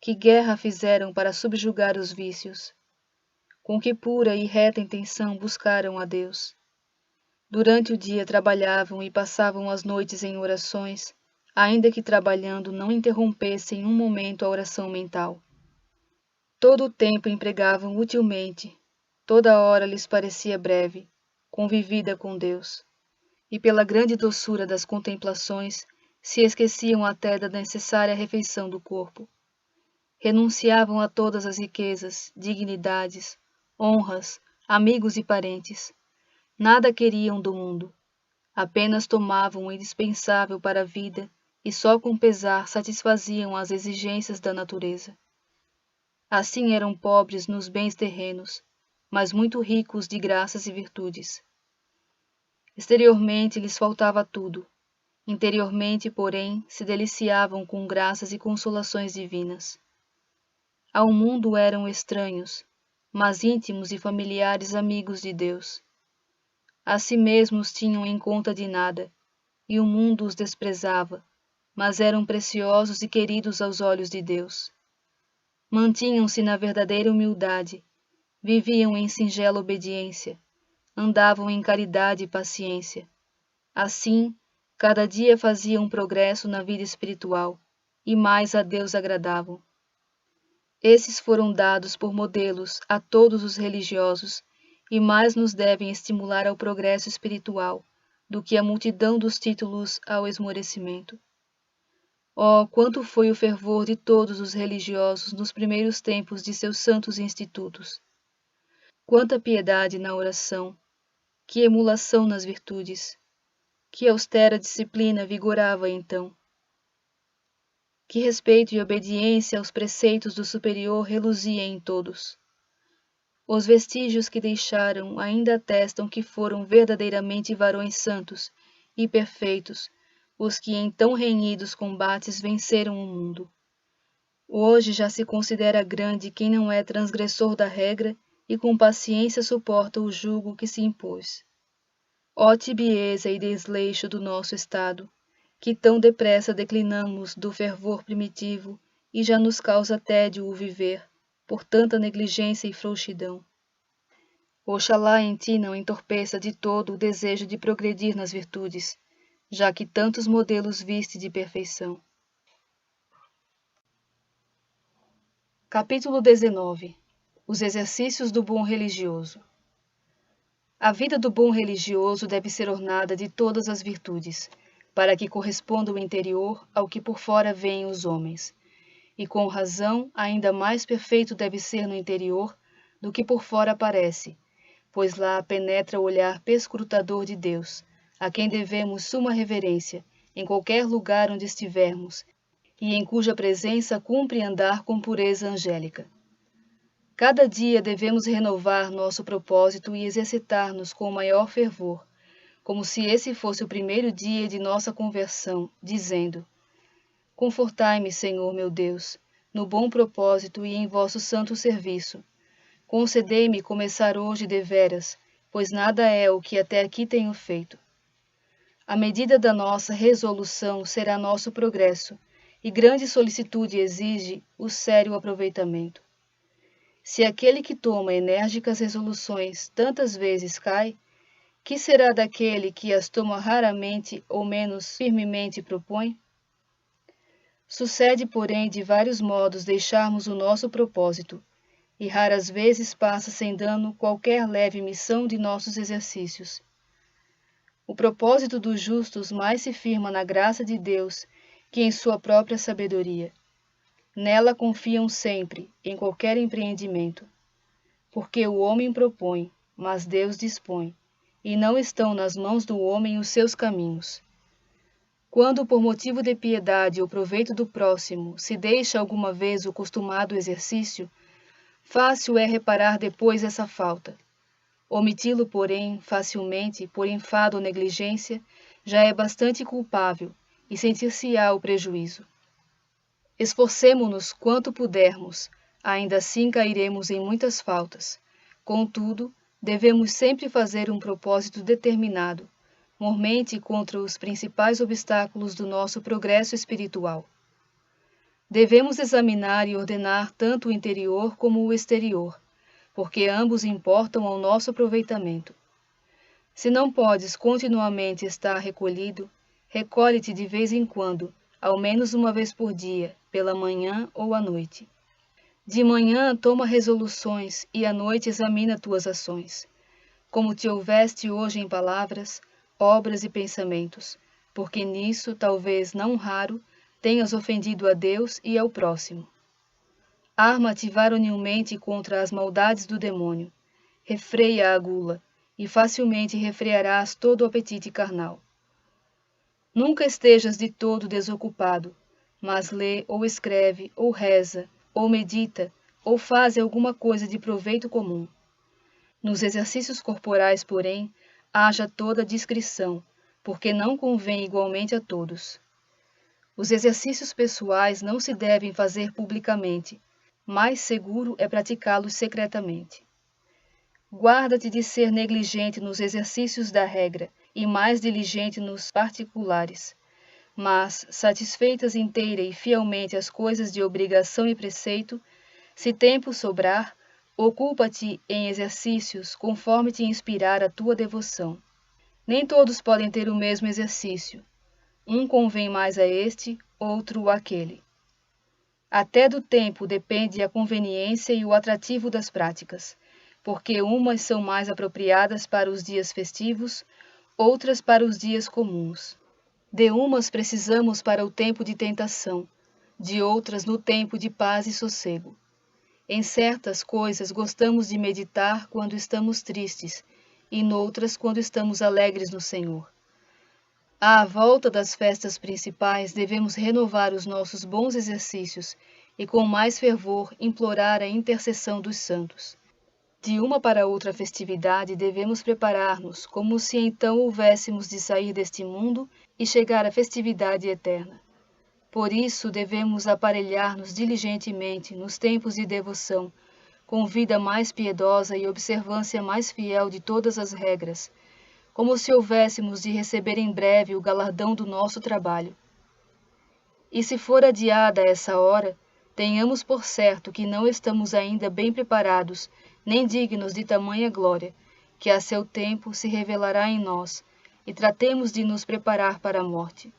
Que guerra fizeram para subjugar os vícios! Com que pura e reta intenção buscaram a Deus! Durante o dia trabalhavam e passavam as noites em orações, ainda que trabalhando não interrompessem um momento a oração mental. Todo o tempo empregavam utilmente, toda hora lhes parecia breve, convivida com Deus. e pela grande doçura das contemplações, se esqueciam até da necessária refeição do corpo. Renunciavam a todas as riquezas, dignidades, honras, amigos e parentes. Nada queriam do mundo. Apenas tomavam o indispensável para a vida e só com pesar satisfaziam as exigências da natureza. Assim eram pobres nos bens terrenos, mas muito ricos de graças e virtudes. Exteriormente lhes faltava tudo. Interiormente, porém, se deliciavam com graças e consolações divinas. Ao mundo eram estranhos, mas íntimos e familiares amigos de Deus. A si mesmos tinham em conta de nada, e o mundo os desprezava, mas eram preciosos e queridos aos olhos de Deus. Mantinham-se na verdadeira humildade, viviam em singela obediência, andavam em caridade e paciência. Assim, cada dia faziam progresso na vida espiritual, e mais a Deus agradavam. Esses foram dados por modelos a todos os religiosos, e mais nos devem estimular ao progresso espiritual do que a multidão dos títulos ao esmorecimento. Oh, quanto foi o fervor de todos os religiosos nos primeiros tempos de seus santos institutos! Quanta piedade na oração, que emulação nas virtudes, que austera disciplina vigorava então! Que respeito e obediência aos preceitos do superior reluzia em todos! Os vestígios que deixaram ainda atestam que foram verdadeiramente varões santos e perfeitos, os que em tão renhidos combates venceram o mundo. Hoje já se considera grande quem não é transgressor da regra e com paciência suporta o jugo que se impôs. Ó tibieza e desleixo do nosso estado, que tão depressa declinamos do fervor primitivo e já nos causa tédio o viver, por tanta negligência e frouxidão. Oxalá em ti não entorpeça de todo o desejo de progredir nas virtudes, já que tantos modelos viste de perfeição. Capítulo 19. Os exercícios do bom religioso. A vida do bom religioso deve ser ornada de todas as virtudes, para que corresponda o interior ao que por fora veem os homens. E com razão, ainda mais perfeito deve ser no interior do que por fora aparece, pois lá penetra o olhar perscrutador de Deus, a quem devemos suma reverência, em qualquer lugar onde estivermos, e em cuja presença cumpre andar com pureza angélica. Cada dia devemos renovar nosso propósito e exercitar-nos com o maior fervor, como se esse fosse o primeiro dia de nossa conversão, dizendo: Confortai-me, Senhor meu Deus, no bom propósito e em vosso santo serviço. Concedei-me começar hoje deveras, pois nada é o que até aqui tenho feito. A medida da nossa resolução será nosso progresso, e grande solicitude exige o sério aproveitamento. Se aquele que toma enérgicas resoluções tantas vezes cai, que será daquele que as toma raramente ou menos firmemente propõe? Sucede, porém, de vários modos deixarmos o nosso propósito, e raras vezes passa sem dano qualquer leve missão de nossos exercícios. O propósito dos justos mais se firma na graça de Deus que em sua própria sabedoria. Nela confiam sempre, em qualquer empreendimento. Porque o homem propõe, mas Deus dispõe, e não estão nas mãos do homem os seus caminhos. Quando, por motivo de piedade ou proveito do próximo, se deixa alguma vez o costumado exercício, fácil é reparar depois essa falta. Omiti-lo, porém, facilmente, por enfado ou negligência, já é bastante culpável, e sentir-se-á o prejuízo. Esforcemo-nos quanto pudermos, ainda assim cairemos em muitas faltas. Contudo, devemos sempre fazer um propósito determinado, mormente contra os principais obstáculos do nosso progresso espiritual. Devemos examinar e ordenar tanto o interior como o exterior, porque ambos importam ao nosso aproveitamento. Se não podes continuamente estar recolhido, recolhe-te de vez em quando, ao menos uma vez por dia, pela manhã ou à noite. De manhã toma resoluções e à noite examina tuas ações. Como te houveste hoje em palavras, obras e pensamentos, porque nisso, talvez não raro, tenhas ofendido a Deus e ao próximo. Arma-te varonilmente contra as maldades do demônio, refreia a gula, e facilmente refrearás todo o apetite carnal. Nunca estejas de todo desocupado, mas lê ou escreve, ou reza, ou medita, ou faz alguma coisa de proveito comum. Nos exercícios corporais, porém, haja toda discrição, porque não convém igualmente a todos. Os exercícios pessoais não se devem fazer publicamente, mais seguro é praticá-los secretamente. Guarda-te de ser negligente nos exercícios da regra e mais diligente nos particulares. Mas, satisfeitas inteira e fielmente as coisas de obrigação e preceito, se tempo sobrar, ocupa-te em exercícios conforme te inspirar a tua devoção. Nem todos podem ter o mesmo exercício. Um convém mais a este, outro àquele. Até do tempo depende a conveniência e o atrativo das práticas, porque umas são mais apropriadas para os dias festivos, outras para os dias comuns. De umas precisamos para o tempo de tentação, de outras no tempo de paz e sossego. Em certas coisas gostamos de meditar quando estamos tristes, e noutras quando estamos alegres no Senhor. À volta das festas principais devemos renovar os nossos bons exercícios e com mais fervor implorar a intercessão dos santos. De uma para outra festividade devemos preparar-nos como se então houvéssemos de sair deste mundo e chegar à festividade eterna. Por isso devemos aparelhar-nos diligentemente nos tempos de devoção, com vida mais piedosa e observância mais fiel de todas as regras, como se houvéssemos de receber em breve o galardão do nosso trabalho. E se for adiada essa hora, tenhamos por certo que não estamos ainda bem preparados, nem dignos de tamanha glória, que a seu tempo se revelará em nós, e tratemos de nos preparar para a morte.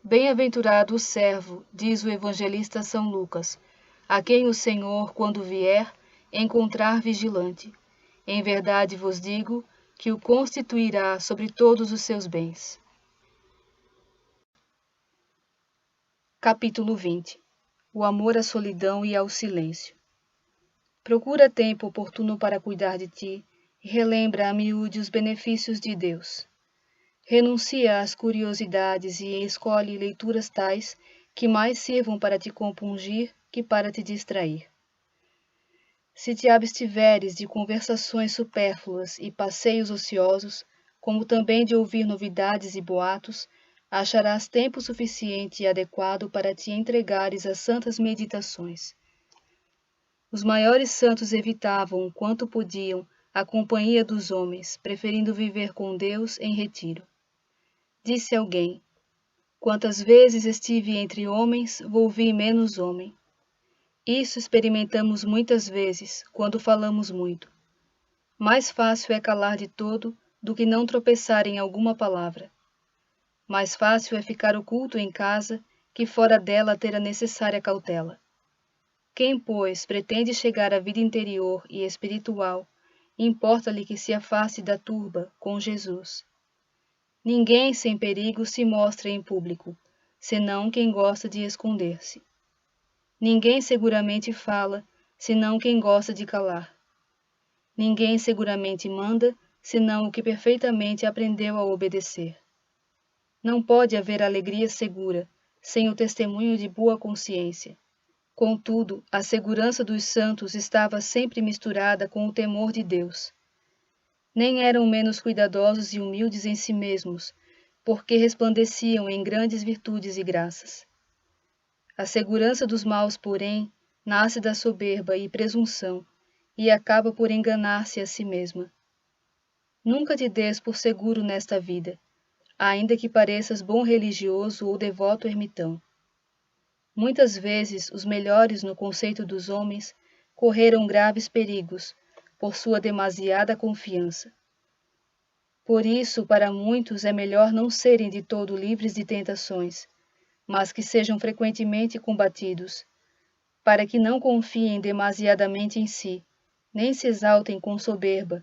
Bem-aventurado o servo, diz o evangelista São Lucas, a quem o Senhor, quando vier, encontrar vigilante. Em verdade vos digo que o constituirá sobre todos os seus bens. Capítulo 20. O amor à solidão e ao silêncio. Procura tempo oportuno para cuidar de ti e relembra a miúde os benefícios de Deus. Renuncia às curiosidades e escolhe leituras tais que mais sirvam para te compungir que para te distrair. Se te abstiveres de conversações supérfluas e passeios ociosos, como também de ouvir novidades e boatos, acharás tempo suficiente e adequado para te entregares às santas meditações. Os maiores santos evitavam, quanto podiam, a companhia dos homens, preferindo viver com Deus em retiro. Disse alguém: quantas vezes estive entre homens, volvi menos homem. Isso experimentamos muitas vezes, quando falamos muito. Mais fácil é calar de todo do que não tropeçar em alguma palavra. Mais fácil é ficar oculto em casa que fora dela ter a necessária cautela. Quem, pois, pretende chegar à vida interior e espiritual, importa-lhe que se afaste da turba com Jesus. Ninguém sem perigo se mostra em público, senão quem gosta de esconder-se. Ninguém seguramente fala, senão quem gosta de calar. Ninguém seguramente manda, senão o que perfeitamente aprendeu a obedecer. Não pode haver alegria segura, sem o testemunho de boa consciência. Contudo, a segurança dos santos estava sempre misturada com o temor de Deus. Nem eram menos cuidadosos e humildes em si mesmos, porque resplandeciam em grandes virtudes e graças. A segurança dos maus, porém, nasce da soberba e presunção, e acaba por enganar-se a si mesma. Nunca te des por seguro nesta vida, ainda que pareças bom religioso ou devoto ermitão. Muitas vezes os melhores no conceito dos homens correram graves perigos, por sua demasiada confiança. Por isso, para muitos é melhor não serem de todo livres de tentações, mas que sejam frequentemente combatidos, para que não confiem demasiadamente em si, nem se exaltem com soberba,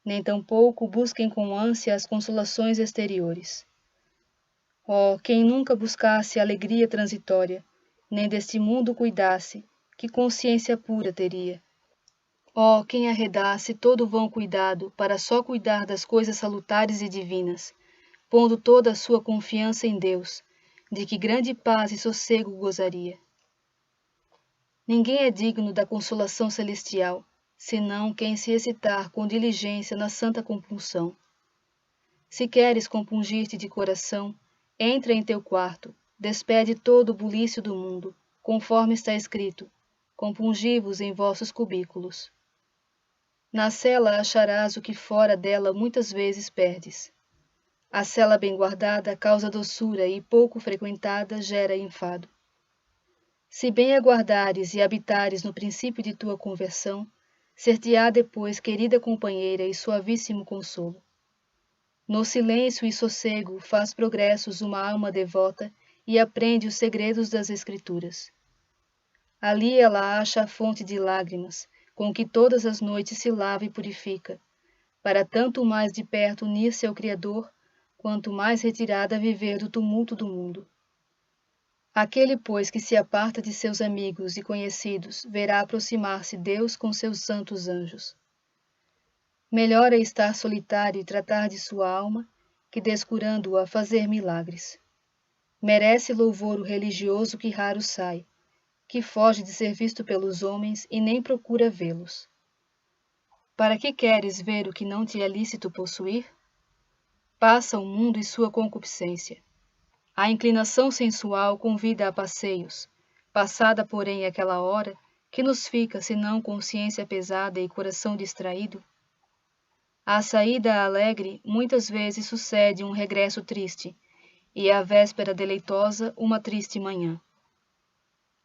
nem tampouco busquem com ânsia as consolações exteriores. Oh, quem nunca buscasse a alegria transitória, nem deste mundo cuidasse, que consciência pura teria. Oh, quem arredasse todo o vão cuidado para só cuidar das coisas salutares e divinas, pondo toda a sua confiança em Deus, de que grande paz e sossego gozaria. Ninguém é digno da consolação celestial, senão quem se excitar com diligência na santa compunção. Se queres compungir-te de coração, entra em teu quarto, despede todo o bulício do mundo, conforme está escrito, compungi-vos em vossos cubículos. Na cela acharás o que fora dela muitas vezes perdes. A cela bem guardada causa doçura e pouco frequentada gera enfado. Se bem aguardares e habitares no princípio de tua conversão, ser-te-á depois querida companheira e suavíssimo consolo. No silêncio e sossego faz progressos uma alma devota e aprende os segredos das Escrituras. Ali ela acha a fonte de lágrimas, com que todas as noites se lava e purifica, para tanto mais de perto unir-se ao Criador, quanto mais retirada viver do tumulto do mundo. Aquele, pois, que se aparta de seus amigos e conhecidos, verá aproximar-se Deus com seus santos anjos. Melhor é estar solitário e tratar de sua alma, que descurando-a fazer milagres. Merece louvor o religioso que raro sai, que foge de ser visto pelos homens e nem procura vê-los. Para que queres ver o que não te é lícito possuir? Passa o mundo e sua concupiscência. A inclinação sensual convida a passeios, passada, porém, aquela hora, que nos fica, senão consciência pesada e coração distraído? À saída alegre, muitas vezes sucede um regresso triste, e à véspera deleitosa, uma triste manhã.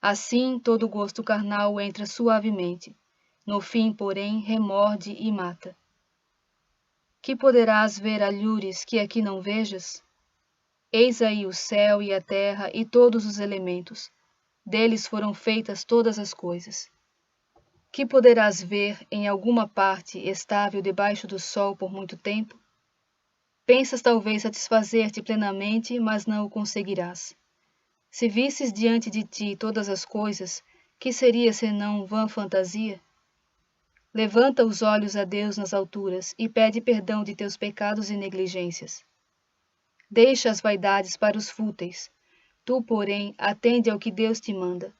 Assim, todo gosto carnal entra suavemente, no fim, porém, remorde e mata. Que poderás ver alhures que aqui não vejas? Eis aí o céu e a terra e todos os elementos. Deles foram feitas todas as coisas. Que poderás ver em alguma parte estável debaixo do sol por muito tempo? Pensas talvez satisfazer-te plenamente, mas não o conseguirás. Se visses diante de ti todas as coisas, que seria senão vã fantasia? Levanta os olhos a Deus nas alturas e pede perdão de teus pecados e negligências. Deixa as vaidades para os fúteis. Tu, porém, atende ao que Deus te manda.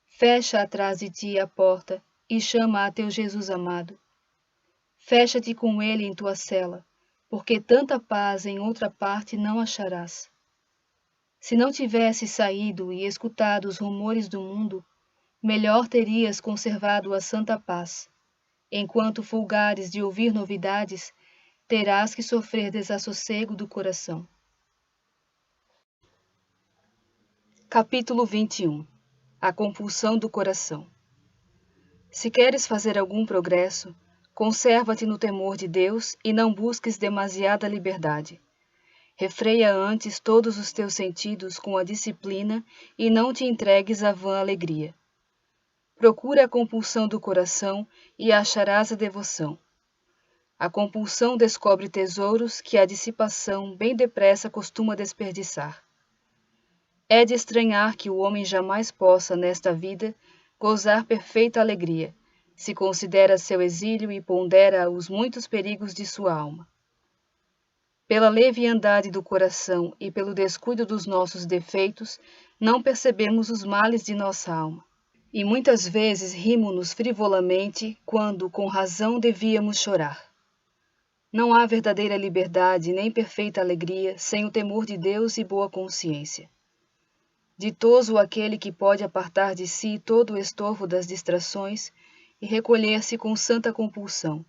Fecha atrás de ti a porta e chama a teu Jesus amado. Fecha-te com ele em tua cela, porque tanta paz em outra parte não acharás. Se não tivesses saído e escutado os rumores do mundo, melhor terias conservado a santa paz. Enquanto folgares de ouvir novidades, terás que sofrer desassossego do coração. Capítulo 21. A compulsão do coração. Se queres fazer algum progresso, conserva-te no temor de Deus e não busques demasiada liberdade. Refreia antes todos os teus sentidos com a disciplina e não te entregues à vã alegria. Procura a compulsão do coração e acharás a devoção. A compulsão descobre tesouros que a dissipação bem depressa costuma desperdiçar. É de estranhar que o homem jamais possa, nesta vida, gozar perfeita alegria, se considera seu exílio e pondera os muitos perigos de sua alma. Pela leviandade do coração e pelo descuido dos nossos defeitos, não percebemos os males de nossa alma. E muitas vezes rimo-nos frivolamente, quando, com razão, devíamos chorar. Não há verdadeira liberdade nem perfeita alegria sem o temor de Deus e boa consciência. Ditoso aquele que pode apartar de si todo o estorvo das distrações e recolher-se com santa compulsão.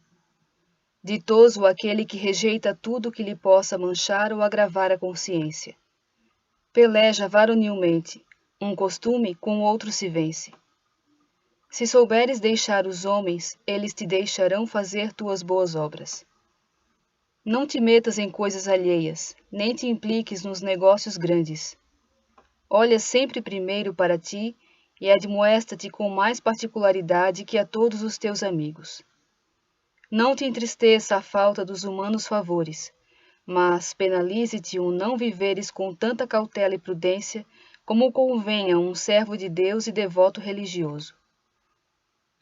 Ditoso aquele que rejeita tudo que lhe possa manchar ou agravar a consciência. Peleja varonilmente, um costume com outro se vence. Se souberes deixar os homens, eles te deixarão fazer tuas boas obras. Não te metas em coisas alheias, nem te impliques nos negócios grandes. Olha sempre primeiro para ti e admoesta-te com mais particularidade que a todos os teus amigos. Não te entristeça a falta dos humanos favores, mas penalize-te o não viveres com tanta cautela e prudência como convém a um servo de Deus e devoto religioso.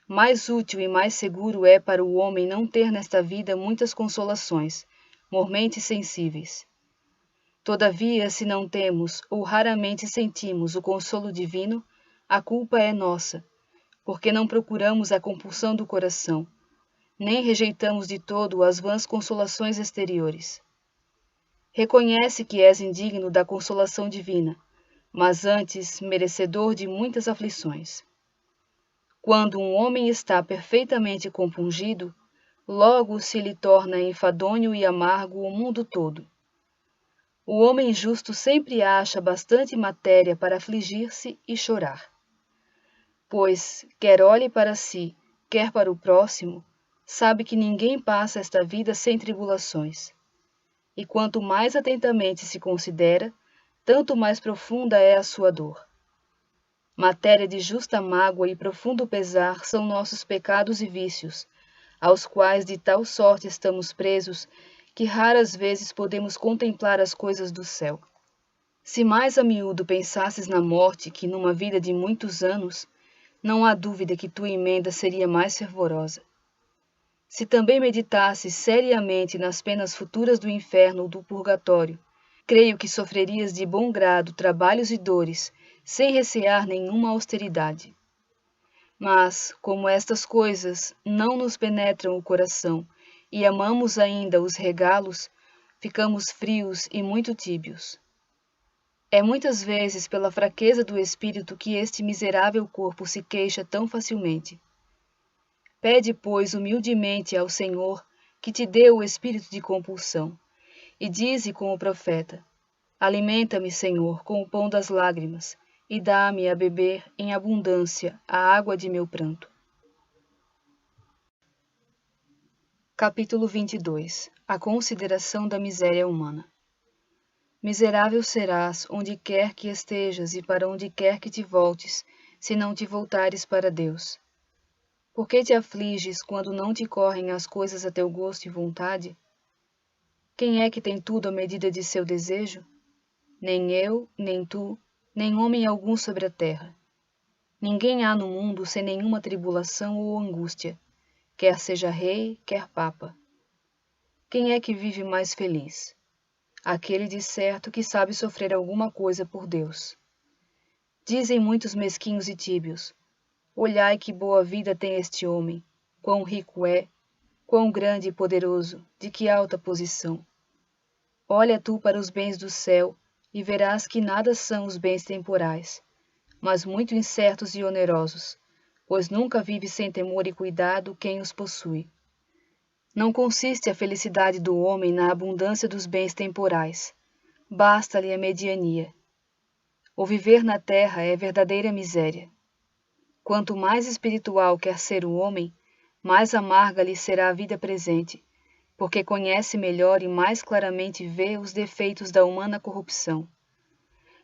Mais útil e mais seguro é para o homem não ter nesta vida muitas consolações, mormente sensíveis. Todavia, se não temos ou raramente sentimos o consolo divino, a culpa é nossa, porque não procuramos a compulsão do coração, nem rejeitamos de todo as vãs consolações exteriores. Reconhece que és indigno da consolação divina, mas antes merecedor de muitas aflições. Quando um homem está perfeitamente compungido, logo se lhe torna enfadonho e amargo o mundo todo. O homem justo sempre acha bastante matéria para afligir-se e chorar. Pois, quer olhe para si, quer para o próximo, sabe que ninguém passa esta vida sem tribulações. E quanto mais atentamente se considera, tanto mais profunda é a sua dor. Matéria de justa mágoa e profundo pesar são nossos pecados e vícios, aos quais de tal sorte estamos presos, que raras vezes podemos contemplar as coisas do céu. Se mais a miúdo pensasses na morte que numa vida de muitos anos, não há dúvida que tua emenda seria mais fervorosa. Se também meditasses seriamente nas penas futuras do inferno ou do purgatório, creio que sofrerias de bom grado trabalhos e dores, sem recear nenhuma austeridade. Mas, como estas coisas não nos penetram o coração e amamos ainda os regalos, ficamos frios e muito tíbios. É muitas vezes pela fraqueza do espírito que este miserável corpo se queixa tão facilmente. Pede, pois, humildemente ao Senhor que te dê o espírito de compulsão, e dize com o profeta: alimenta-me, Senhor, com o pão das lágrimas, e dá-me a beber em abundância a água de meu pranto. Capítulo 22. A consideração da miséria humana. Miserável serás onde quer que estejas e para onde quer que te voltes, se não te voltares para Deus. Por que te afliges quando não te correm as coisas a teu gosto e vontade? Quem é que tem tudo à medida de seu desejo? Nem eu, nem tu, nem homem algum sobre a terra. Ninguém há no mundo sem nenhuma tribulação ou angústia, quer seja rei, quer papa. Quem é que vive mais feliz? Aquele de certo que sabe sofrer alguma coisa por Deus. Dizem muitos mesquinhos e tíbios: olhai que boa vida tem este homem, quão rico é, quão grande e poderoso, de que alta posição. Olha tu para os bens do céu e verás que nada são os bens temporais, mas muito incertos e onerosos, pois nunca vive sem temor e cuidado quem os possui. Não consiste a felicidade do homem na abundância dos bens temporais, basta-lhe a mediania. O viver na terra é verdadeira miséria. Quanto mais espiritual quer ser o homem, mais amarga lhe será a vida presente, porque conhece melhor e mais claramente vê os defeitos da humana corrupção.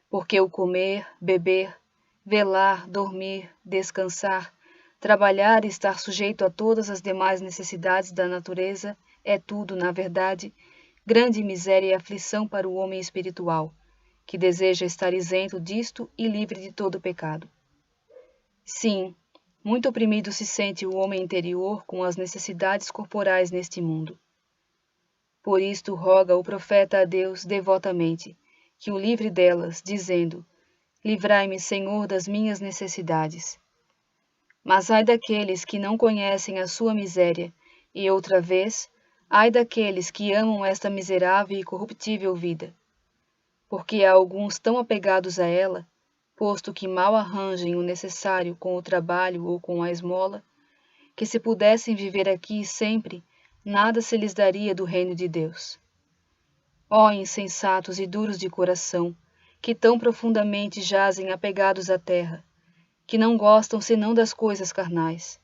Porque o comer, beber, velar, dormir, descansar, trabalhar e estar sujeito a todas as demais necessidades da natureza é tudo, na verdade, grande miséria e aflição para o homem espiritual, que deseja estar isento disto e livre de todo pecado. Sim, muito oprimido se sente o homem interior com as necessidades corporais neste mundo. Por isto roga o profeta a Deus devotamente, que o livre delas, dizendo: livrai-me, Senhor, das minhas necessidades. Mas ai daqueles que não conhecem a sua miséria, e outra vez, ai daqueles que amam esta miserável e corruptível vida. Porque há alguns tão apegados a ela, posto que mal arranjem o necessário com o trabalho ou com a esmola, que se pudessem viver aqui sempre, nada se lhes daria do reino de Deus. Ó insensatos e duros de coração, que tão profundamente jazem apegados à terra, que não gostam senão das coisas carnais.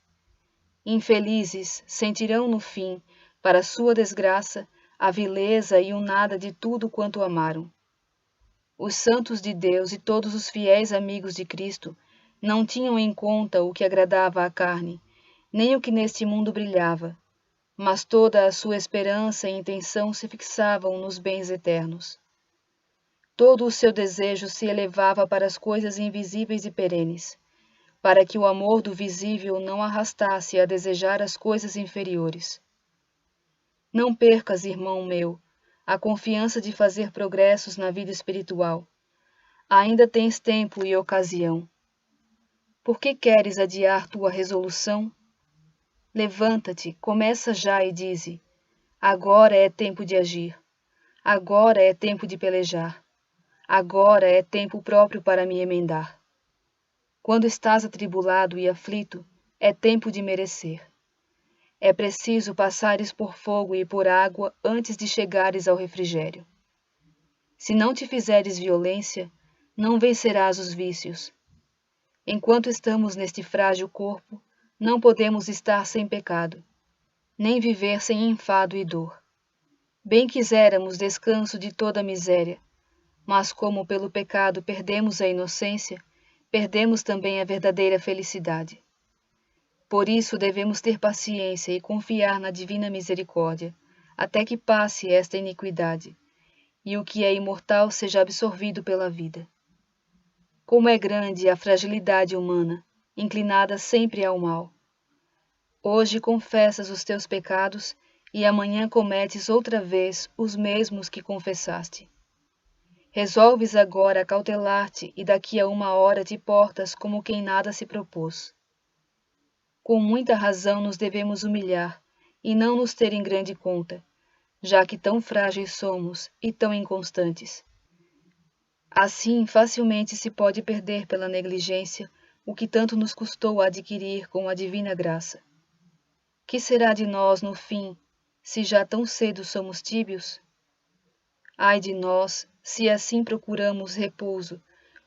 Infelizes sentirão no fim, para sua desgraça, a vileza e o nada de tudo quanto amaram. Os santos de Deus e todos os fiéis amigos de Cristo não tinham em conta o que agradava à carne, nem o que neste mundo brilhava. mas toda a sua esperança e intenção se fixavam nos bens eternos. Todo o seu desejo se elevava para as coisas invisíveis e perenes, para que o amor do visível não arrastasse a desejar as coisas inferiores. Não percas, irmão meu, a confiança de fazer progressos na vida espiritual. Ainda tens tempo e ocasião. Por que queres adiar tua resolução? Levanta-te, começa já e dize: agora é tempo de agir. Agora é tempo de pelejar. Agora é tempo próprio para me emendar. Quando estás atribulado e aflito, é tempo de merecer. É preciso passares por fogo e por água antes de chegares ao refrigério. Se não te fizeres violência, não vencerás os vícios. Enquanto estamos neste frágil corpo, não podemos estar sem pecado, nem viver sem enfado e dor. Bem quiséramos descanso de toda a miséria, mas como pelo pecado perdemos a inocência, perdemos também a verdadeira felicidade. Por isso devemos ter paciência e confiar na divina misericórdia, até que passe esta iniquidade, e o que é imortal seja absorvido pela vida. Como é grande a fragilidade humana, inclinada sempre ao mal. Hoje confessas os teus pecados e amanhã cometes outra vez os mesmos que confessaste. Resolves agora acautelar-te e daqui a 1 hora te portas como quem nada se propôs. Com muita razão nos devemos humilhar e não nos ter em grande conta, já que tão frágeis somos e tão inconstantes. Assim, facilmente se pode perder pela negligência o que tanto nos custou adquirir com a divina graça. Que será de nós no fim, se já tão cedo somos tíbios? Ai de nós, se assim procuramos repouso,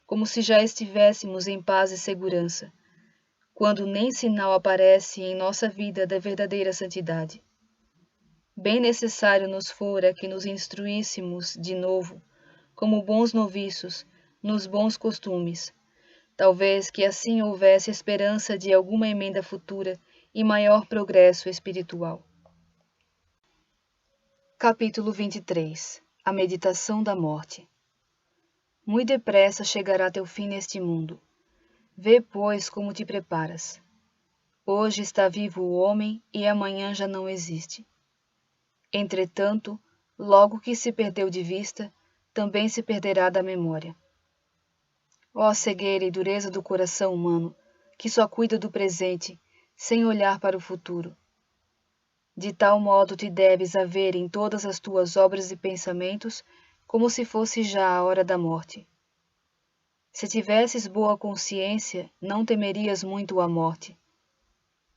como se já estivéssemos em paz e segurança, quando nem sinal aparece em nossa vida da verdadeira santidade. Bem necessário nos fora que nos instruíssemos de novo, como bons noviços, nos bons costumes. Talvez que assim houvesse esperança de alguma emenda futura e maior progresso espiritual. Capítulo 23. A meditação da morte. Muito depressa chegará teu fim neste mundo. Vê, pois, como te preparas. Hoje está vivo o homem e amanhã já não existe. Entretanto, logo que se perdeu de vista, também se perderá da memória. Ó cegueira e dureza do coração humano, que só cuida do presente, sem olhar para o futuro. De tal modo te deves haver em todas as tuas obras e pensamentos, como se fosse já a hora da morte. Se tivesses boa consciência, não temerias muito a morte.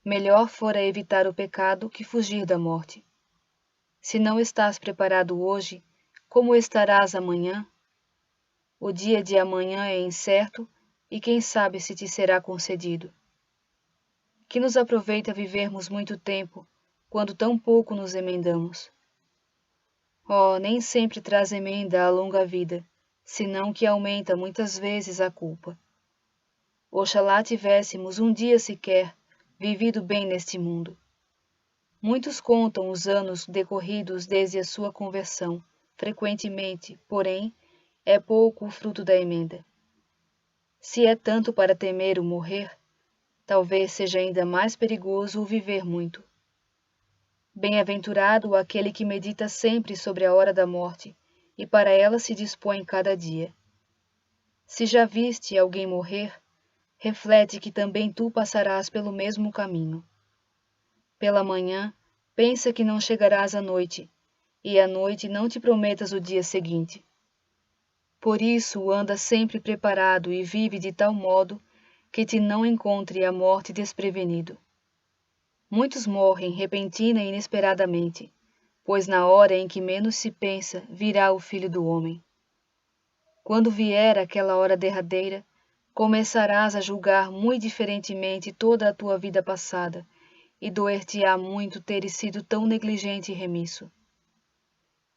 Melhor fora evitar o pecado que fugir da morte. Se não estás preparado hoje, como estarás amanhã? O dia de amanhã é incerto e quem sabe se te será concedido. Que nos aproveita vivermos muito tempo, quando tão pouco nos emendamos. Oh, nem sempre traz emenda a longa vida, senão que aumenta muitas vezes a culpa. Oxalá tivéssemos um dia sequer vivido bem neste mundo. Muitos contam os anos decorridos desde a sua conversão, frequentemente, porém, é pouco o fruto da emenda. Se é tanto para temer o morrer, talvez seja ainda mais perigoso o viver muito. Bem-aventurado aquele que medita sempre sobre a hora da morte, e para ela se dispõe cada dia. Se já viste alguém morrer, reflete que também tu passarás pelo mesmo caminho. Pela manhã, pensa que não chegarás à noite, e à noite não te prometas o dia seguinte. Por isso anda sempre preparado e vive de tal modo que te não encontre a morte desprevenido. Muitos morrem repentina e inesperadamente, pois na hora em que menos se pensa virá o Filho do Homem. Quando vier aquela hora derradeira, começarás a julgar muito diferentemente toda a tua vida passada, e doer-te-á muito teres sido tão negligente e remisso.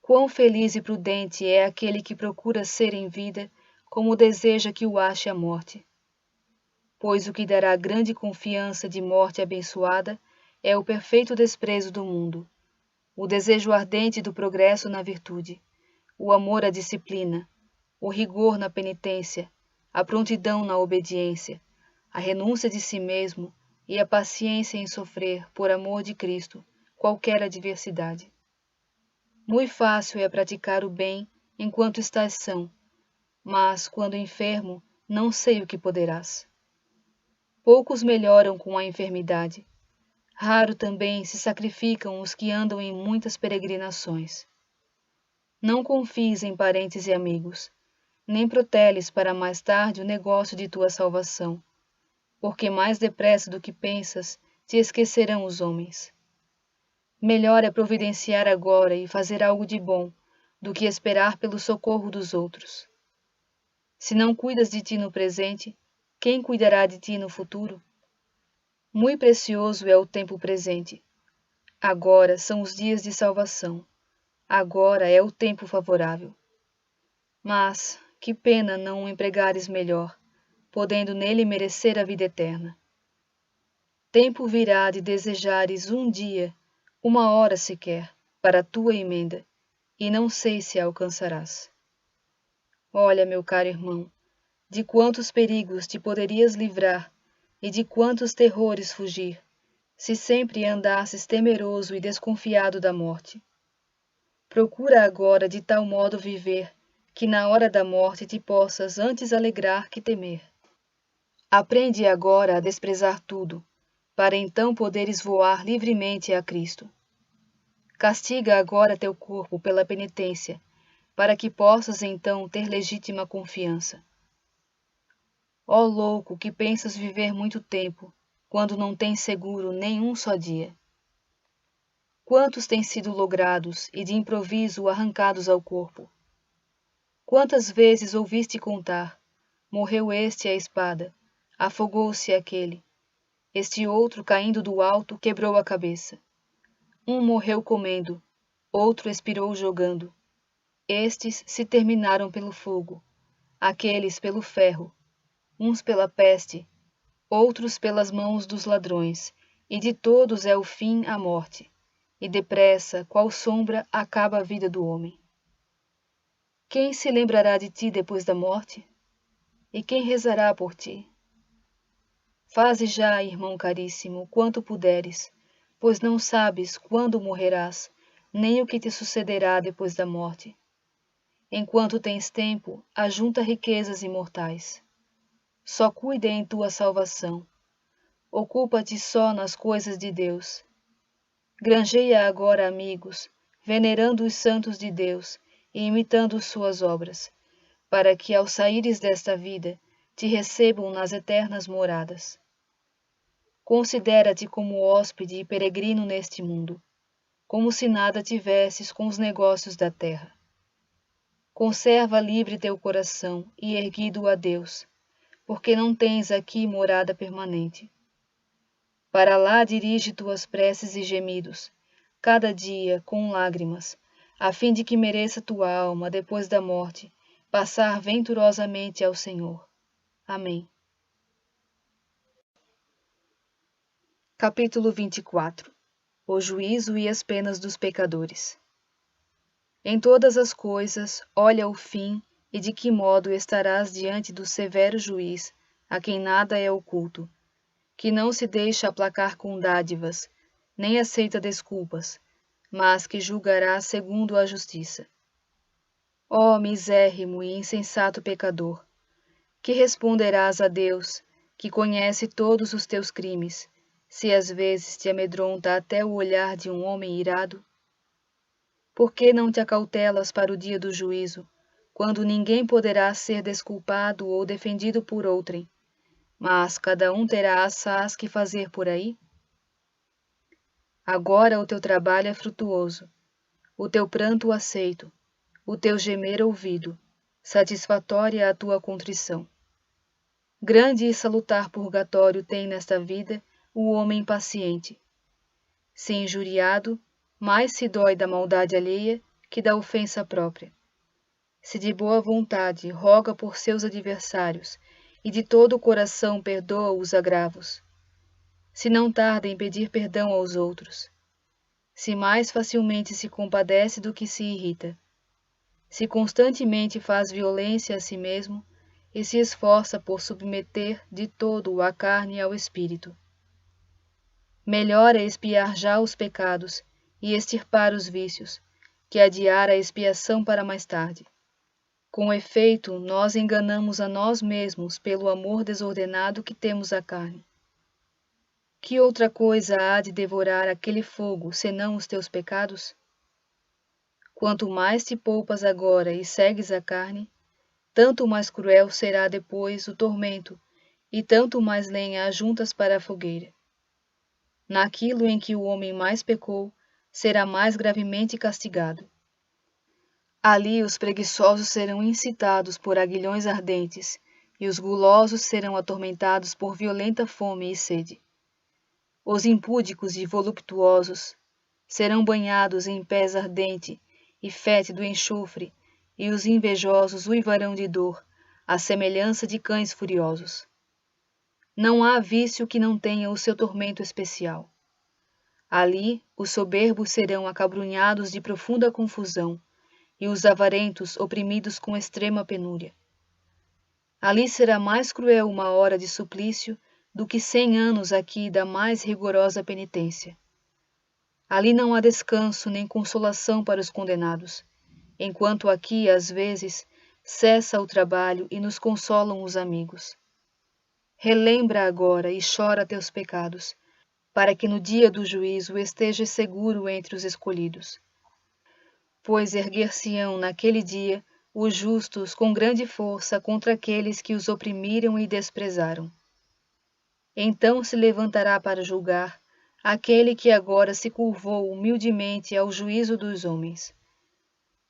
Quão feliz e prudente é aquele que procura ser em vida como deseja que o ache a morte. Pois o que dará grande confiança de morte abençoada é o perfeito desprezo do mundo, o desejo ardente do progresso na virtude, o amor à disciplina, o rigor na penitência, a prontidão na obediência, a renúncia de si mesmo e a paciência em sofrer, por amor de Cristo, qualquer adversidade. Muito fácil é praticar o bem enquanto estás são, mas, quando enfermo, não sei o que poderás. Poucos melhoram com a enfermidade. Raro também se sacrificam os que andam em muitas peregrinações. Não confies em parentes e amigos, nem proteles para mais tarde o negócio de tua salvação, porque mais depressa do que pensas te esquecerão os homens. Melhor é providenciar agora e fazer algo de bom, do que esperar pelo socorro dos outros. Se não cuidas de ti no presente, quem cuidará de ti no futuro? Muito precioso é o tempo presente. Agora são os dias de salvação. Agora é o tempo favorável. Mas, que pena não o empregares melhor, podendo nele merecer a vida eterna. Tempo virá de desejares um dia, uma hora sequer, para a tua emenda, e não sei se a alcançarás. Olha, meu caro irmão, de quantos perigos te poderias livrar e de quantos terrores fugir, se sempre andasses temeroso e desconfiado da morte. Procura agora de tal modo viver, que na hora da morte te possas antes alegrar que temer. Aprende agora a desprezar tudo, para então poderes voar livremente a Cristo. Castiga agora teu corpo pela penitência, para que possas então ter legítima confiança. Ó louco que pensas viver muito tempo, quando não tens seguro nem um só dia. Quantos têm sido logrados e de improviso arrancados ao corpo? Quantas vezes ouviste contar, morreu este à espada, afogou-se aquele, este outro caindo do alto quebrou a cabeça. Um morreu comendo, outro expirou jogando. Estes se terminaram pelo fogo, aqueles pelo ferro, uns pela peste, outros pelas mãos dos ladrões, e de todos é o fim a morte, e depressa, qual sombra, acaba a vida do homem. Quem se lembrará de ti depois da morte? E quem rezará por ti? Faze já, irmão caríssimo, quanto puderes, pois não sabes quando morrerás, nem o que te sucederá depois da morte. Enquanto tens tempo, ajunta riquezas imortais. Só cuida em tua salvação. Ocupa-te só nas coisas de Deus. Granjeia agora amigos, venerando os santos de Deus e imitando suas obras, para que ao saíres desta vida te recebam nas eternas moradas. Considera-te como hóspede e peregrino neste mundo, como se nada tivesses com os negócios da terra. Conserva livre teu coração e erguido a Deus, porque não tens aqui morada permanente. Para lá dirige tuas preces e gemidos, cada dia com lágrimas, a fim de que mereça tua alma, depois da morte, passar venturosamente ao Senhor. Amém. Capítulo 24. O juízo e as penas dos pecadores. Em todas as coisas, olha o fim e de que modo estarás diante do severo juiz, a quem nada é oculto, que não se deixa aplacar com dádivas, nem aceita desculpas, mas que julgará segundo a justiça. Ó misérrimo e insensato pecador, que responderás a Deus, que conhece todos os teus crimes, se às vezes te amedronta até o olhar de um homem irado? Por que não te acautelas para o dia do juízo, quando ninguém poderá ser desculpado ou defendido por outrem, mas cada um terá assaz que fazer por aí? Agora o teu trabalho é frutuoso, o teu pranto aceito, o teu gemer ouvido, satisfatória a tua contrição. Grande e salutar purgatório tem nesta vida o homem paciente. Se injuriado, mais se dói da maldade alheia que da ofensa própria. Se de boa vontade roga por seus adversários e de todo o coração perdoa os agravos. se não tarda em pedir perdão aos outros, se mais facilmente se compadece do que se irrita, se constantemente faz violência a si mesmo e se esforça por submeter de todo a carne ao espírito. Melhor é expiar já os pecados e extirpar os vícios, que adiar a expiação para mais tarde. Com efeito, nós enganamos a nós mesmos pelo amor desordenado que temos à carne. Que outra coisa há de devorar aquele fogo, senão os teus pecados? Quanto mais te poupas agora e segues a carne, tanto mais cruel será depois o tormento, e tanto mais lenha ajuntas para a fogueira. Naquilo em que o homem mais pecou, será mais gravemente castigado. Ali os preguiçosos serão incitados por aguilhões ardentes, e os gulosos serão atormentados por violenta fome e sede. Os impúdicos e voluptuosos serão banhados em pés ardente e fétido enxofre, e os invejosos uivarão de dor, à semelhança de cães furiosos. Não há vício que não tenha o seu tormento especial. Ali os soberbos serão acabrunhados de profunda confusão, e os avarentos oprimidos com extrema penúria. Ali será mais cruel uma hora de suplício do que 100 anos aqui da mais rigorosa penitência. Ali não há descanso nem consolação para os condenados, enquanto aqui, às vezes, cessa o trabalho e nos consolam os amigos. Relembra agora e chora teus pecados, para que no dia do juízo estejas seguro entre os escolhidos. Pois erguer-se-ão naquele dia os justos com grande força contra aqueles que os oprimiram e desprezaram. Então se levantará para julgar aquele que agora se curvou humildemente ao juízo dos homens.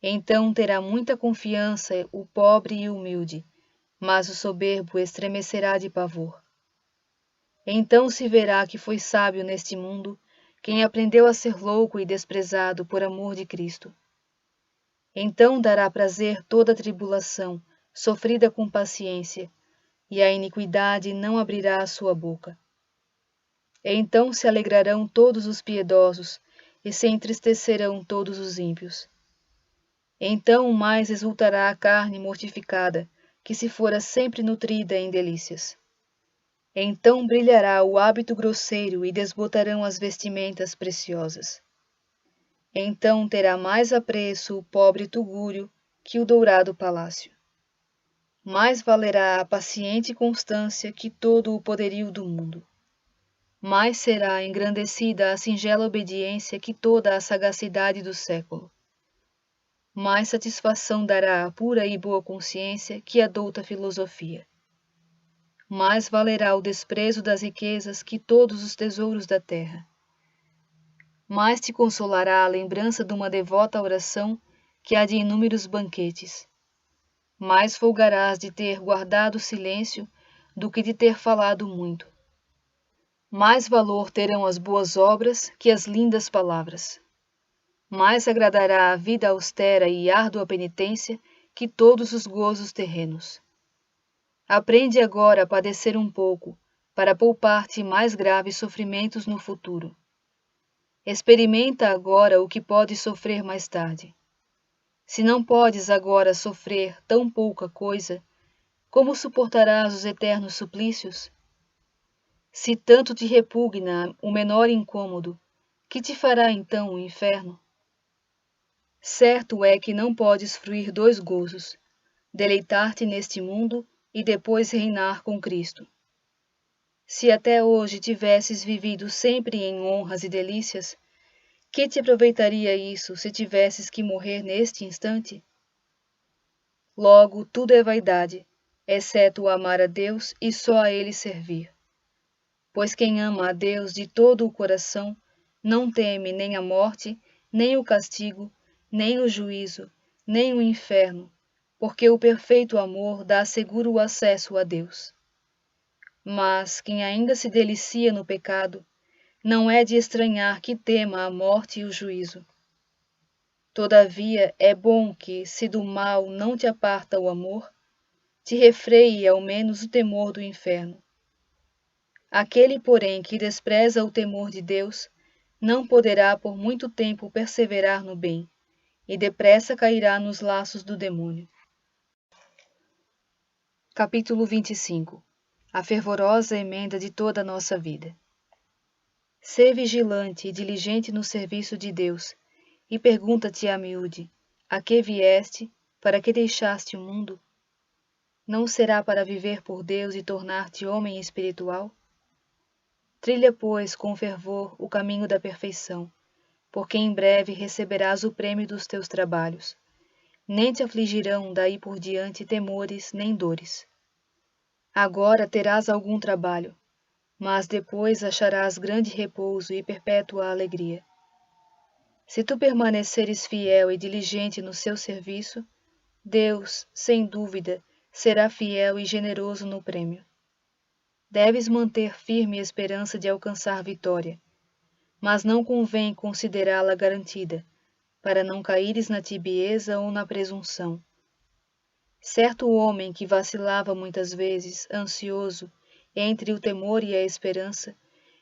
Então terá muita confiança o pobre e humilde, mas o soberbo estremecerá de pavor. Então se verá que foi sábio neste mundo quem aprendeu a ser louco e desprezado por amor de Cristo. Então dará prazer toda a tribulação, sofrida com paciência, e a iniquidade não abrirá a sua boca. Então se alegrarão todos os piedosos, e se entristecerão todos os ímpios. Então mais exultará a carne mortificada, que se fora sempre nutrida em delícias. Então brilhará o hábito grosseiro e desbotarão as vestimentas preciosas. Então terá mais apreço o pobre tugúrio que o dourado palácio. Mais valerá a paciente constância que todo o poderio do mundo. Mais será engrandecida a singela obediência que toda a sagacidade do século. Mais satisfação dará a pura e boa consciência que a douta filosofia. Mais valerá o desprezo das riquezas que todos os tesouros da terra. Mais te consolará a lembrança de uma devota oração que a de inúmeros banquetes. Mais folgarás de ter guardado silêncio do que de ter falado muito. Mais valor terão as boas obras que as lindas palavras. Mais agradará a vida austera e árdua penitência que todos os gozos terrenos. Aprende agora a padecer um pouco, para poupar-te mais graves sofrimentos no futuro. Experimenta agora o que podes sofrer mais tarde. Se não podes agora sofrer tão pouca coisa, como suportarás os eternos suplícios? Se tanto te repugna o menor incômodo, que te fará então o inferno? Certo é que não podes fruir dois gozos, deleitar-te neste mundo e depois reinar com Cristo. Se até hoje tivesses vivido sempre em honras e delícias, que te aproveitaria isso se tivesses que morrer neste instante? Logo, tudo é vaidade, exceto o amar a Deus e só a Ele servir. Pois quem ama a Deus de todo o coração não teme nem a morte, nem o castigo, nem o juízo, nem o inferno, porque o perfeito amor dá seguro acesso a Deus. Mas quem ainda se delicia no pecado, não é de estranhar que tema a morte e o juízo. Todavia é bom que, se do mal não te aparta o amor, te refreie ao menos o temor do inferno. Aquele, porém, que despreza o temor de Deus, não poderá por muito tempo perseverar no bem, e depressa cairá nos laços do demônio. Capítulo 25. A fervorosa emenda de toda a nossa vida. Sê vigilante e diligente no serviço de Deus, e pergunta-te a miúde, a que vieste, para que deixaste o mundo? Não será para viver por Deus e tornar-te homem espiritual? Trilha, pois, com fervor o caminho da perfeição, porque em breve receberás o prêmio dos teus trabalhos. Nem te afligirão daí por diante temores nem dores. Agora terás algum trabalho, mas depois acharás grande repouso e perpétua alegria. Se tu permaneceres fiel e diligente no seu serviço, Deus, sem dúvida, será fiel e generoso no prêmio. Deves manter firme a esperança de alcançar vitória, mas não convém considerá-la garantida, para não caíres na tibieza ou na presunção. Certo homem que vacilava muitas vezes, ansioso, entre o temor e a esperança,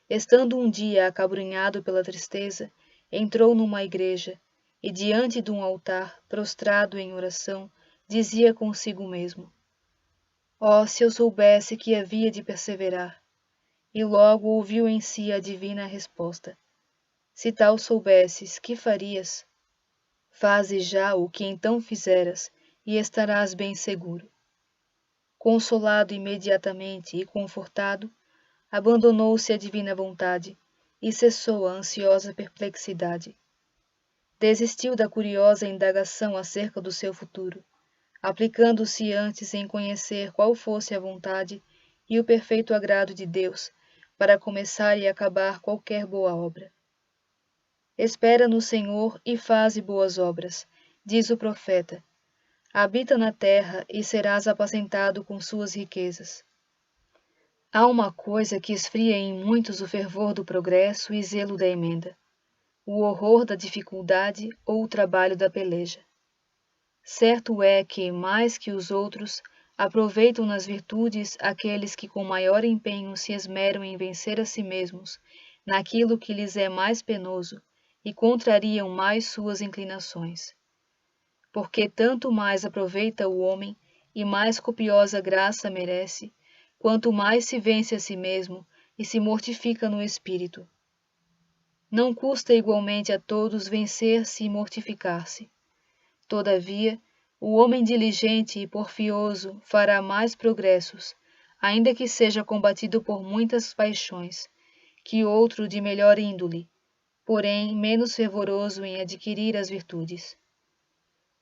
estando um dia acabrunhado pela tristeza, entrou numa igreja e, diante de um altar, prostrado em oração, dizia consigo mesmo: Oh, se eu soubesse que havia de perseverar! E logo ouviu em si a divina resposta: Se tal soubesses, que farias? Faze já o que então fizeras, e estarás bem seguro. Consolado imediatamente e confortado, abandonou-se à divina vontade e cessou a ansiosa perplexidade. Desistiu da curiosa indagação acerca do seu futuro, aplicando-se antes em conhecer qual fosse a vontade e o perfeito agrado de Deus para começar e acabar qualquer boa obra. Espera no Senhor e faze boas obras, diz o profeta. Habita na terra e serás apacentado com suas riquezas. Há uma coisa que esfria em muitos o fervor do progresso e zelo da emenda: o horror da dificuldade ou o trabalho da peleja. Certo é que, mais que os outros, aproveitam nas virtudes aqueles que com maior empenho se esmeram em vencer a si mesmos, naquilo que lhes é mais penoso, e contrariam mais suas inclinações. Porque tanto mais aproveita o homem, e mais copiosa graça merece, quanto mais se vence a si mesmo e se mortifica no espírito. Não custa igualmente a todos vencer-se e mortificar-se. Todavia, o homem diligente e porfioso fará mais progressos, ainda que seja combatido por muitas paixões, que outro de melhor índole, porém menos fervoroso em adquirir as virtudes.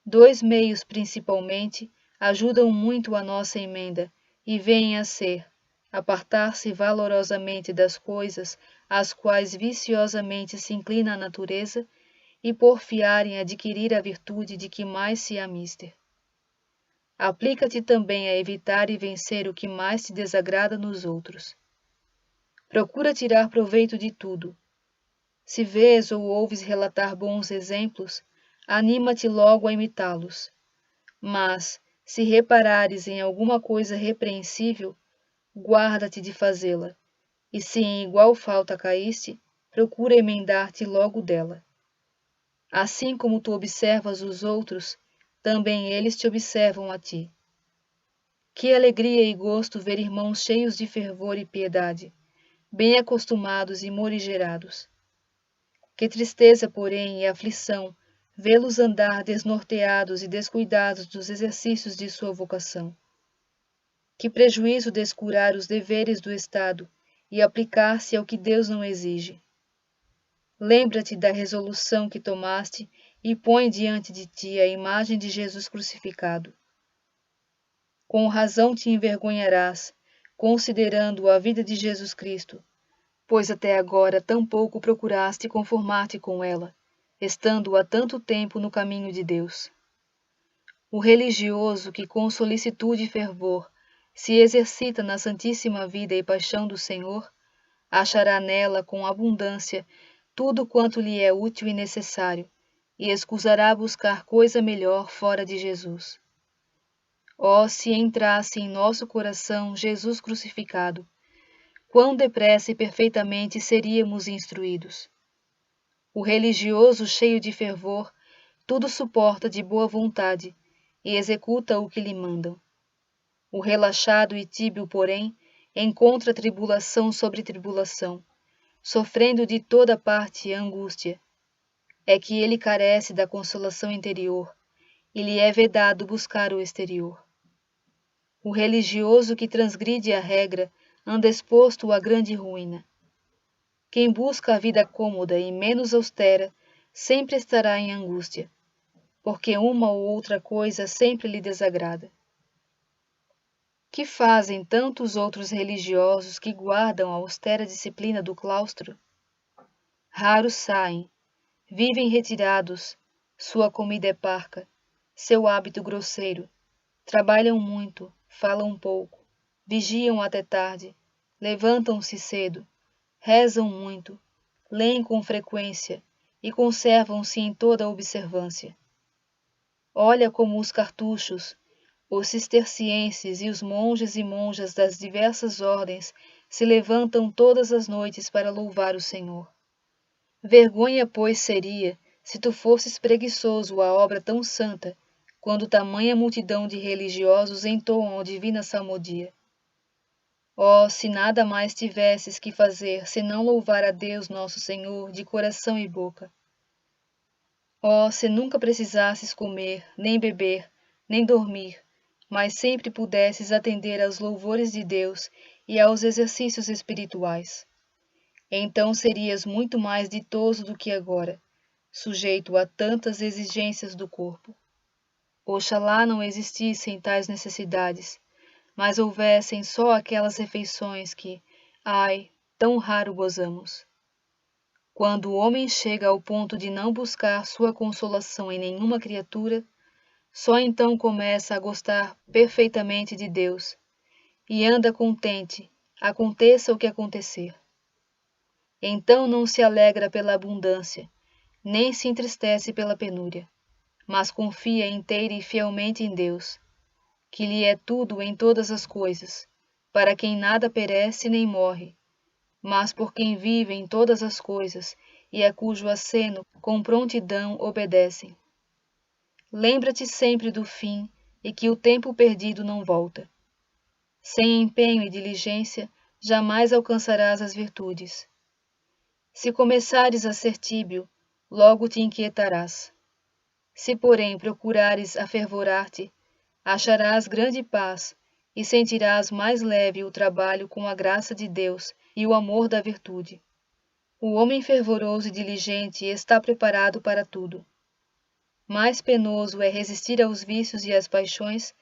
Dois meios, principalmente, ajudam muito a nossa emenda e vêm a ser: apartar-se valorosamente das coisas às quais viciosamente se inclina a natureza e porfiar em adquirir a virtude de que mais se há mister. Aplica-te também a evitar e vencer o que mais te desagrada nos outros. Procura tirar proveito de tudo. Se vês ou ouves relatar bons exemplos, anima-te logo a imitá-los. Mas, se reparares em alguma coisa repreensível, guarda-te de fazê-la, e se em igual falta caíste, procura emendar-te logo dela. Assim como tu observas os outros, também eles te observam a ti. Que alegria e gosto ver irmãos cheios de fervor e piedade, bem acostumados e morigerados. Que tristeza, porém, e aflição vê-los andar desnorteados e descuidados dos exercícios de sua vocação. Que prejuízo descurar os deveres do Estado e aplicar-se ao que Deus não exige. Lembra-te da resolução que tomaste e põe diante de ti a imagem de Jesus crucificado. Com razão te envergonharás, considerando a vida de Jesus Cristo, pois até agora tão pouco procuraste conformar-te com ela, estando há tanto tempo no caminho de Deus. O religioso que com solicitude e fervor se exercita na santíssima vida e paixão do Senhor, achará nela com abundância tudo quanto lhe é útil e necessário, e escusará buscar coisa melhor fora de Jesus. Oh, se entrasse em nosso coração Jesus crucificado, quão depressa e perfeitamente seríamos instruídos. O religioso cheio de fervor tudo suporta de boa vontade e executa o que lhe mandam. O relaxado e tíbio, porém, encontra tribulação sobre tribulação, sofrendo de toda parte a angústia. É que ele carece da consolação interior e lhe é vedado buscar o exterior. O religioso que transgride a regra anda exposto à grande ruína. Quem busca a vida cômoda e menos austera sempre estará em angústia, porque uma ou outra coisa sempre lhe desagrada. Que fazem tantos outros religiosos que guardam a austera disciplina do claustro? Raros saem, vivem retirados, sua comida é parca, seu hábito grosseiro, trabalham muito, falam pouco, vigiam até tarde, levantam-se cedo, rezam muito, leem com frequência e conservam-se em toda a observância. Olha como os cartuchos, os cistercienses e os monges e monjas das diversas ordens se levantam todas as noites para louvar o Senhor. Vergonha, pois, seria, se tu fosses preguiçoso à obra tão santa, quando tamanha multidão de religiosos entoam a divina salmodia. Oh, se nada mais tivesses que fazer senão louvar a Deus nosso Senhor de coração e boca. Oh, se nunca precisasses comer, nem beber, nem dormir, mas sempre pudesses atender aos louvores de Deus e aos exercícios espirituais. Então serias muito mais ditoso do que agora, sujeito a tantas exigências do corpo. Oxalá não existissem tais necessidades, mas houvessem só aquelas refeições que, ai, tão raro gozamos. Quando o homem chega ao ponto de não buscar sua consolação em nenhuma criatura, só então começa a gostar perfeitamente de Deus e anda contente, aconteça o que acontecer. Então não se alegra pela abundância, nem se entristece pela penúria, mas confia inteira e fielmente em Deus, que lhe é tudo em todas as coisas, para quem nada perece nem morre, mas por quem vive em todas as coisas e a cujo aceno com prontidão obedecem. Lembra-te sempre do fim e que o tempo perdido não volta. Sem empenho e diligência, jamais alcançarás as virtudes. Se começares a ser tíbio, logo te inquietarás. Se, porém, procurares afervorar-te, acharás grande paz e sentirás mais leve o trabalho com a graça de Deus e o amor da virtude. O homem fervoroso e diligente está preparado para tudo. Mais penoso é resistir aos vícios e às paixões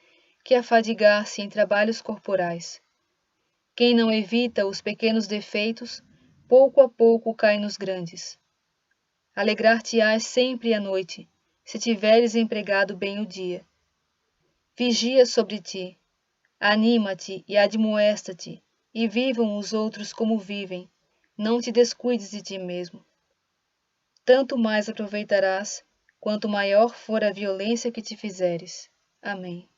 que afadigar-se em trabalhos corporais. Quem não evita os pequenos defeitos, pouco a pouco cai nos grandes. Alegrar-te-ás sempre à noite, se tiveres empregado bem o dia. Vigia sobre ti, anima-te e admoesta-te, e vivam os outros como vivem, não te descuides de ti mesmo. Tanto mais aproveitarás, quanto maior for a violência que te fizeres. Amém.